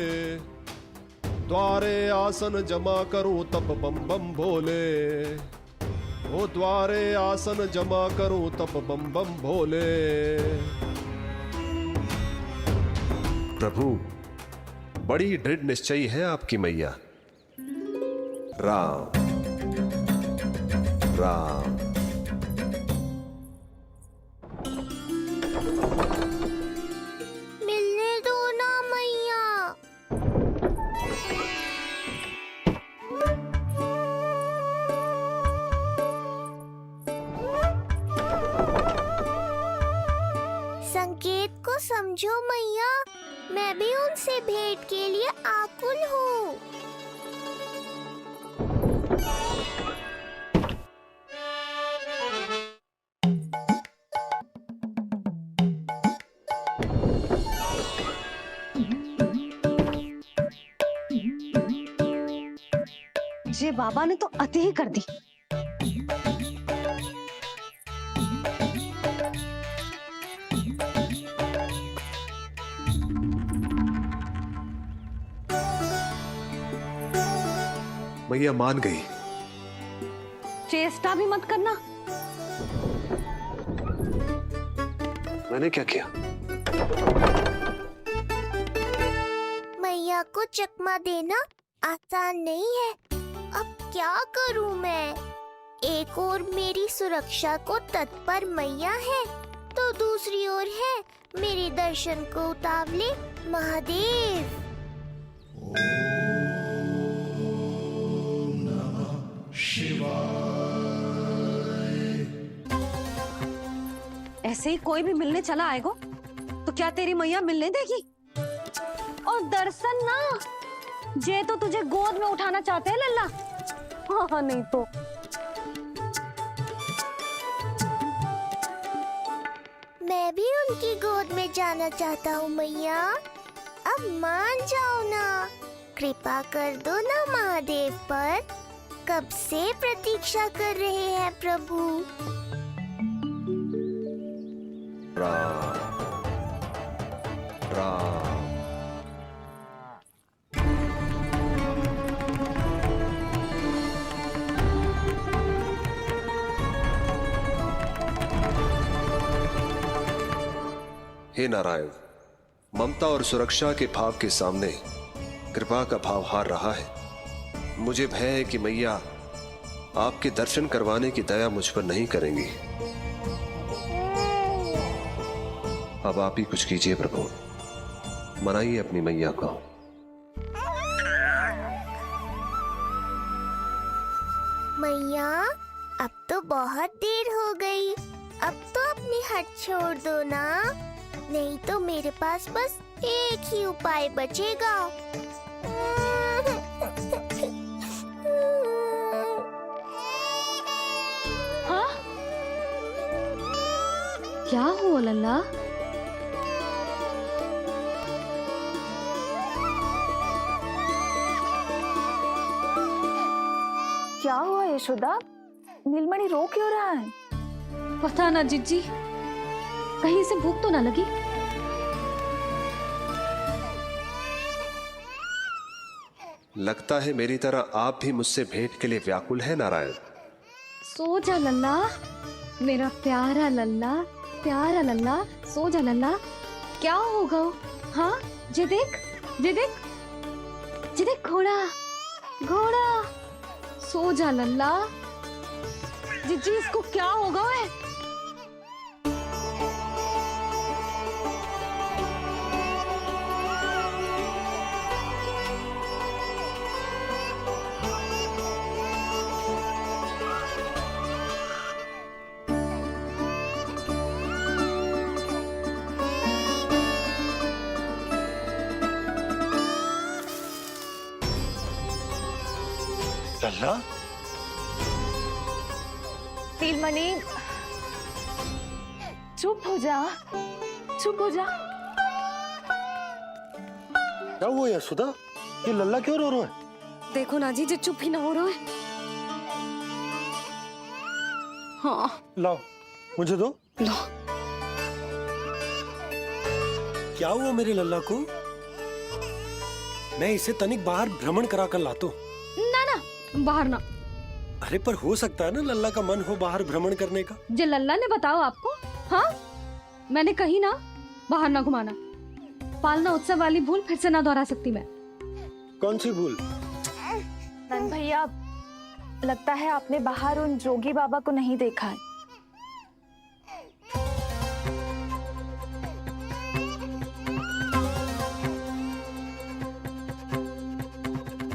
द्वारे आसन जमा करूं तब बम बम भोले। ओ द्वारे आसन जमा करूं तब बम बम भोले। प्रभु, बड़ी दृढ़ निश्चयी है आपकी मैया। राम राम। मिलने दो ना मैया। संकेत को समझो मैया, मैं भी उनसे भेंट के लिए आकुल हूँ। ये बाबा ने तो अति ही कर दी। मैया मान गई। चेष्टा भी मत करना। मैंने क्या किया? मैया को चकमा देना आसान नहीं है। अब क्या करूं मैं? एक ओर मेरी सुरक्षा को तत्पर मैया है, तो दूसरी ओर है मेरे दर्शन को उतावले महादेव। ऐसे ही कोई भी मिलने चला आएगा तो क्या तेरी मैया मिलने देगी? और दर्शन ना, जे तो तुझे गोद में उठाना चाहते हैं लल्ला। हाँ नहीं तो मैं भी उनकी गोद में जाना चाहता हूँ मैया। अब मान जाओ ना, कृपा कर दो ना महादेव पर। कब से प्रतीक्षा कर रहे हैं प्रभु। राम राम। हे नारायण, ममता और सुरक्षा के भाव के सामने कृपा का भाव हार रहा है। मुझे भय है कि मैया आपके दर्शन करवाने की दया मुझ पर नहीं करेंगी। अब आप ही कुछ कीजिए प्रभु, मनाइए अपनी मैया को। मैया अब तो बहुत देर हो गई, अब तो अपनी हट छोड़ दो ना, नहीं तो मेरे पास बस एक ही उपाय बचेगा। हाँ? क्या हुआ लल्ला? क्या हुआ यशोदा? नीलमणि रो क्यों रहा है? पता ना जीजी, कहीं से भूख तो ना लगी? लगता है मेरी तरह आप भी मुझसे भेंट के लिए व्याकुल है नारायण। सो जा लल्ला, मेरा प्यारा लल्ला, प्यारा लल्ला, सो जा लल्ला। क्या होगा? हाँ जे देख, जे देख, जे देख, घोड़ा, घोड़ा। सो जा लल्ला। जीजी इसको क्या होगा? है लल्ला, नीलमणि चुप हो जा, चुप हो जा। क्या हुआ यशोदा? ये लल्ला क्यों रो रहा है? देखो ना जी, जे चुप ही ना हो रहा है। हाँ लाओ, मुझे दो। लो। क्या हुआ मेरे लल्ला को? मैं इसे तनिक बाहर भ्रमण करा कर लाता हूँ। ना ना, बाहर ना। अरे पर हो सकता है ना लल्ला का मन हो बाहर भ्रमण करने का। जे लल्ला ने बताओ आपको? हाँ, मैंने कही ना बाहर ना घुमाना। पालना उत्सव वाली भूल फिर से ना दोहरा सकती मैं। कौन सी भूल? नंद भैया, लगता है आपने बाहर उन जोगी बाबा को नहीं देखा है।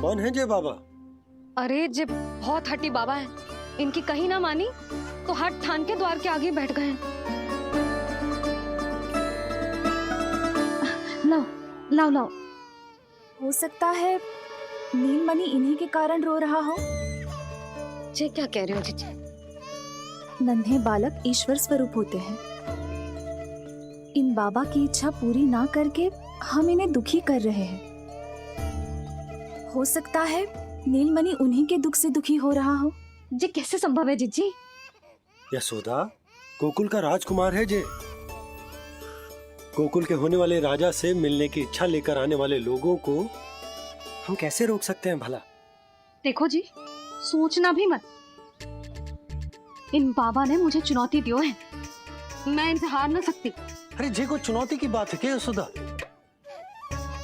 कौन है जय बाबा? अरे जे बहुत हट्टी बाबा है, इनकी कहीं ना मानी तो हट ठान के द्वार के आगे बैठ गए। लाओ लाओ लाओ। हो सकता है नीलमणि इन्हीं के कारण रो रहा हो। जे क्या कह रहे हो जीजी? नन्हे बालक ईश्वर स्वरूप होते हैं। इन बाबा की इच्छा पूरी ना करके हम इन्हें दुखी कर रहे हैं। हो सकता है नीलमणि उन्हीं के दुख से दुखी हो रहा हो। जे कैसे संभव है जीजी? यशोदा, गोकुल का राजकुमार है जे। गोकुल के होने वाले राजा से मिलने की इच्छा लेकर आने वाले लोगों को हम कैसे रोक सकते हैं भला? देखो जी, सोचना भी मत। इन बाबा ने मुझे चुनौती दियो है, मैं इनसे हार ना सकती। अरे जे को चुनौती की बात है क्या यशोदा?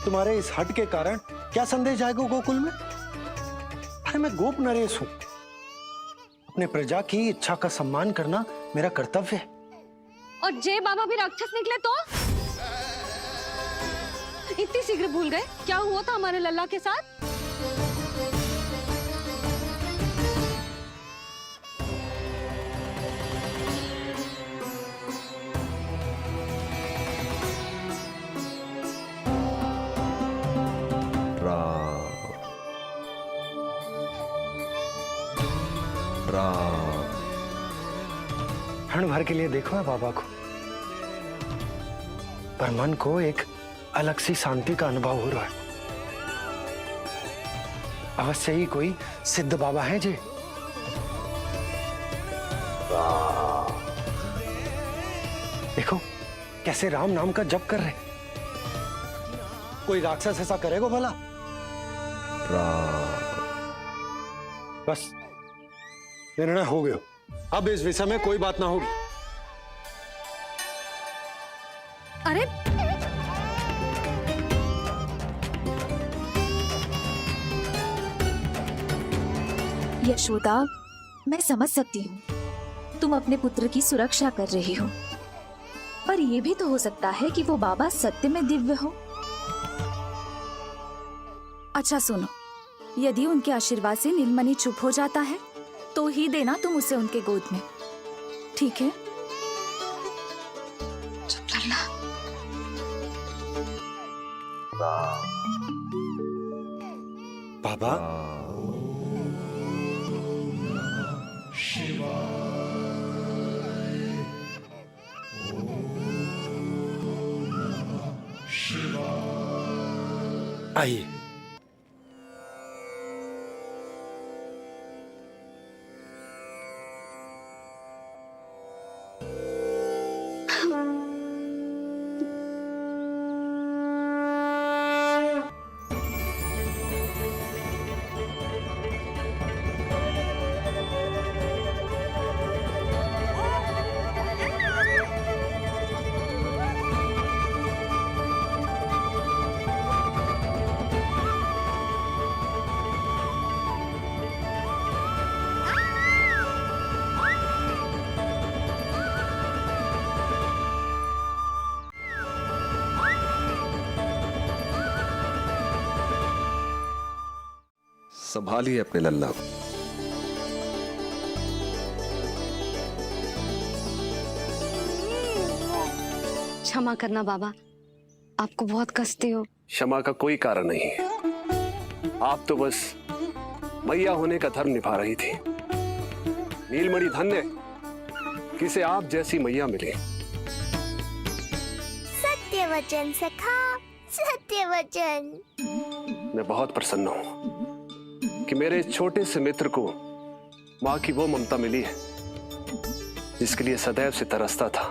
तुम्हारे इस हट के कारण क्या संदेश जाएगा गोकुल में? अरे मैं गोप नरेश हूं, अपने प्रजा की इच्छा का सम्मान करना मेरा कर्तव्य है। और जे बाबा भी राक्षस निकले तो? इतनी शीघ्र भूल गए क्या हुआ था हमारे लल्ला के साथ? क्षण भर के लिए देखो है बाबा को, पर मन को एक अलग सी शांति का अनुभव हो रहा है। अवश्य ही कोई सिद्ध बाबा है जी। देखो कैसे राम नाम का जप कर रहे। कोई राक्षस ऐसा करेगा भला? बस निर्णय हो गया, अब इस विषय में कोई बात ना होगी। अरे यशोदा, मैं समझ सकती हूँ तुम अपने पुत्र की सुरक्षा कर रही हो, पर यह भी तो हो सकता है कि वो बाबा सत्य में दिव्य हो। अच्छा सुनो, यदि उनके आशीर्वाद से नीलमणि चुप हो जाता है तो ही देना तुम उसे उनके गोद में, ठीक है? चुप करना। बाबा आइए। संभालिए अपने लल्ला को। क्षमा करना बाबा, आपको बहुत कष्ट हो। क्षमा का कोई कारण नहीं है, आप तो बस मैया होने का धर्म निभा रही थी। नीलमणि धन्य किसे आप जैसी मैया मिले। सत्य वचन सखा, सत्य वचन। मैं बहुत प्रसन्न हूं कि मेरे इस छोटे से मित्र को मां की वो ममता मिली है जिसके लिए सदैव से तरसता था।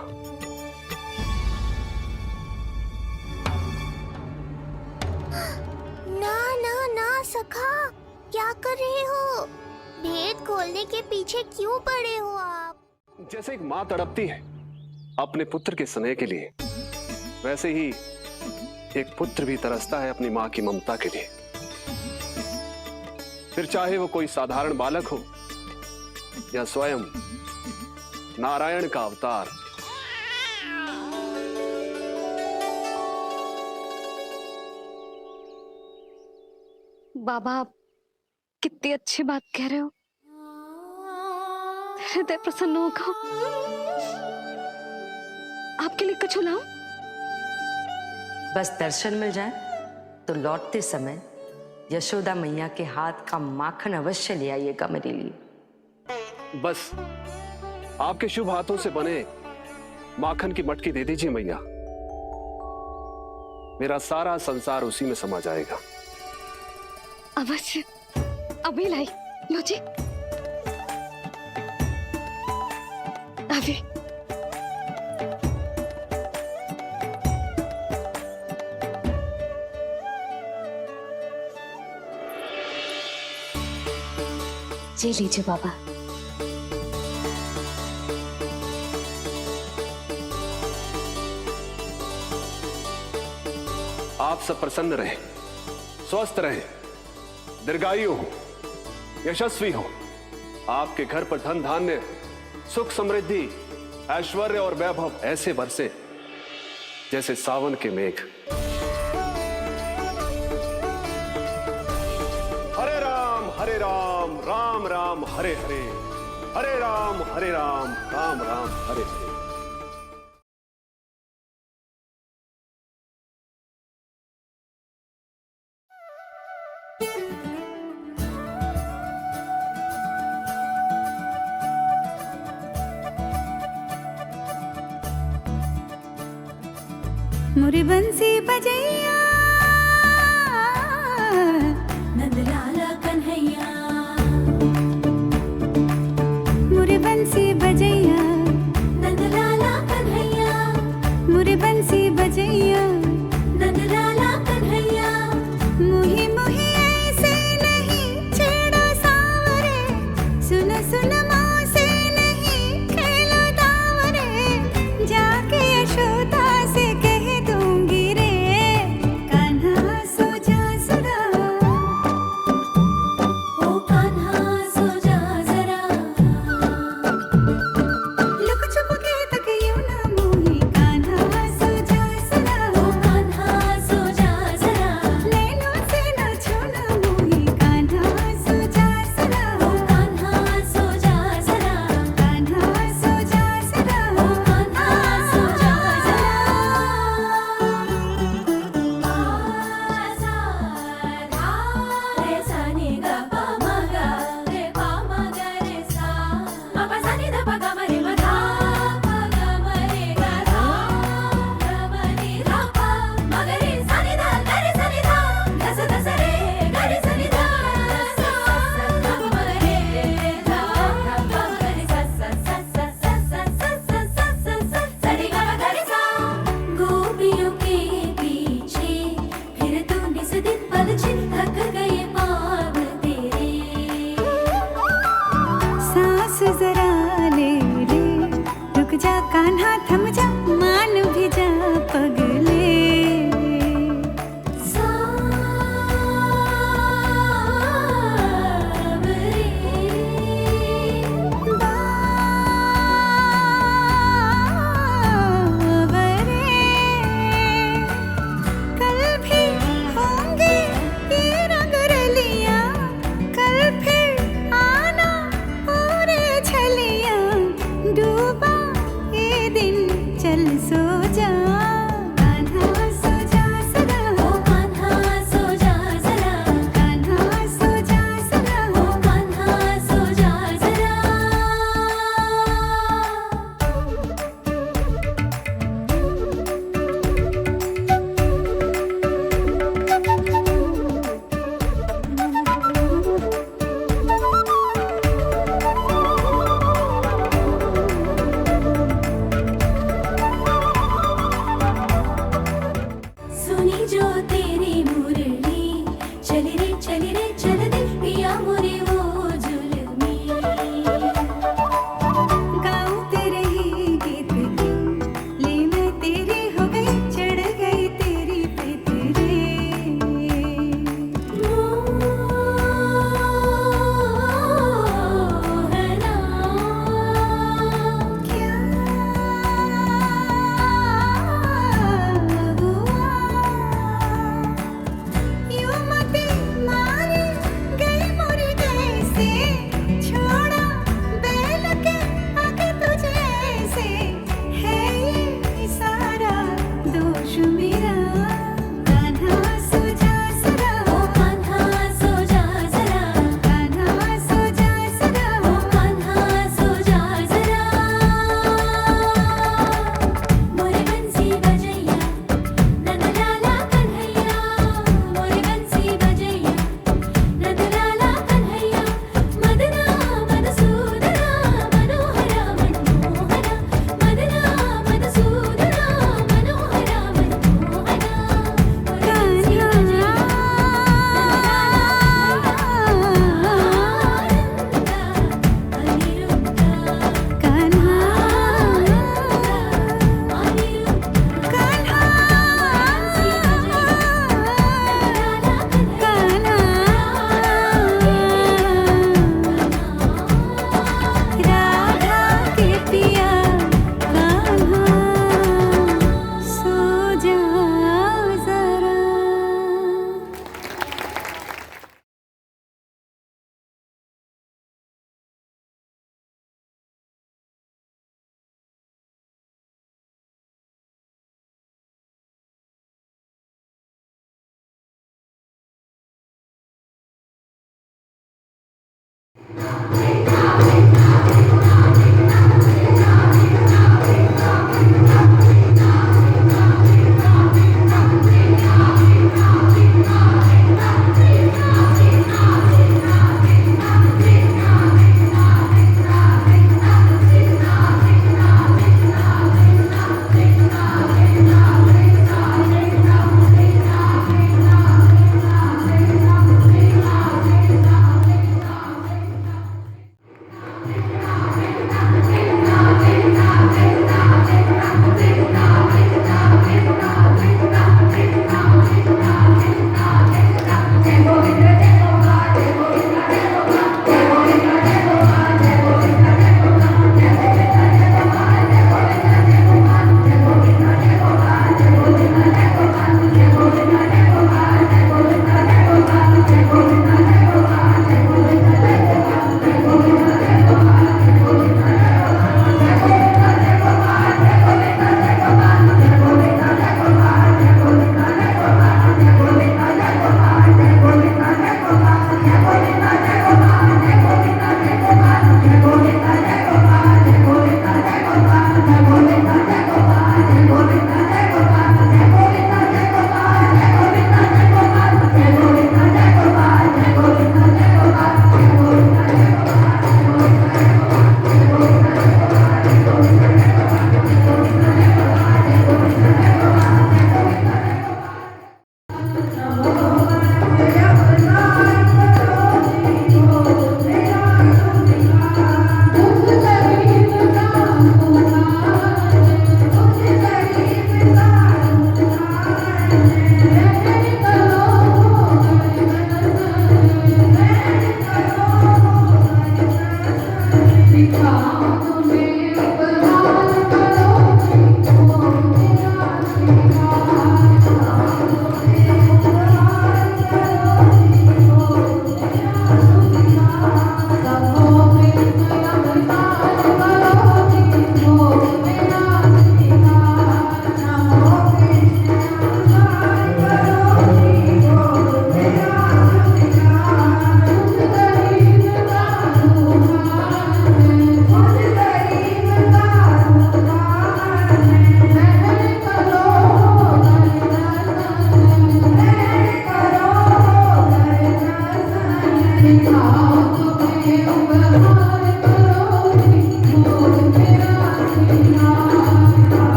ना ना ना सखा, क्या कर रहे हो? भेद खोलने के पीछे क्यों पड़े हो आप? जैसे एक मां तड़पती है अपने पुत्र के स्नेह के लिए, वैसे ही एक पुत्र भी तरसता है अपनी मां की ममता के लिए। फिर चाहे वो कोई साधारण बालक हो या स्वयं नारायण का अवतार। बाबा, आप कितनी अच्छी बात कह रहे हो, हृदय प्रसन्न होगा। आपके लिए कुछ लाऊं? बस दर्शन मिल जाए तो लौटते समय यशोदा मैया के हाथ का माखन अवश्य ले आइएगा मेरे लिए। बस आपके शुभ हाथों से बने माखन की मटकी दे दीजिए मैया, मेरा सारा संसार उसी में समा जाएगा। अवश्य, अभी लाई। लो जी, अभी। ये लीजिए बाबा। आप सब प्रसन्न रहें, स्वस्थ रहें, दीर्घायु हो, यशस्वी हो। आपके घर पर धन धान्य, सुख समृद्धि, ऐश्वर्य और वैभव ऐसे बरसे जैसे सावन के मेघ। हरे राम, राम राम हरे हरे, हरे राम राम राम हरे हरे। मुरी बंसी बजैया नंदलाला कन्हैया, मुरी बंसी बजैया नंदलाला कन्हैया, मुरी बंसी बजैया नंदलाला कन्हैया। मुही मुही ऐसे नहीं छेड़ो सावरे, सुन सुन माँ से नहीं खेलो दावरे, जाके यशोदा से कह दूंगी रे, कान्हा सो जा जरा, ओ कान्हा सो जा जरा, लुक छुप के तक यूं ना मोही, कान्हा सो जा जरा, ओ कान्हा सो जा जरा, नैनों से ना छूना मोही, कान्हा सो जा जरा, ओ कान्हा सो जा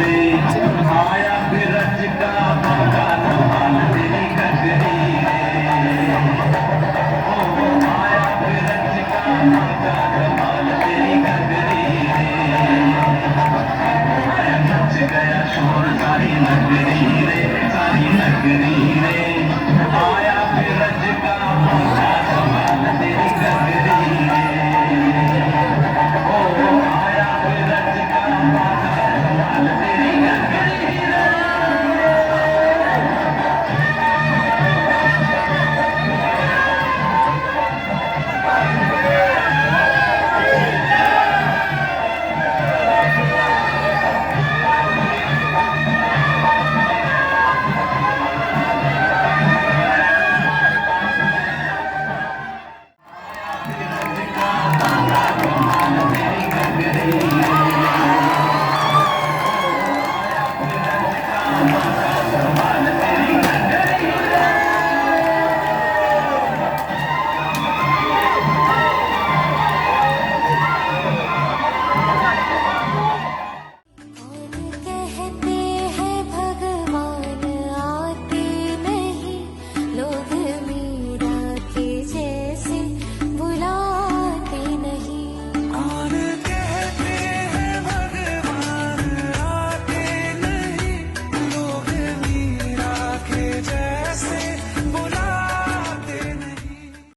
रे आया बिरज का भागा धमाल तेरी गगरी रे ओ आया बिरज का भागा धमाल तेरी गगरी रे आया मच गया शोर सारी नगरी रे सारी नगरी रे आया बिरज का भागा धमाल तेरी गगरी रे ओ आया बिरज का भागा धमाल तेरी गगरी रे Come on.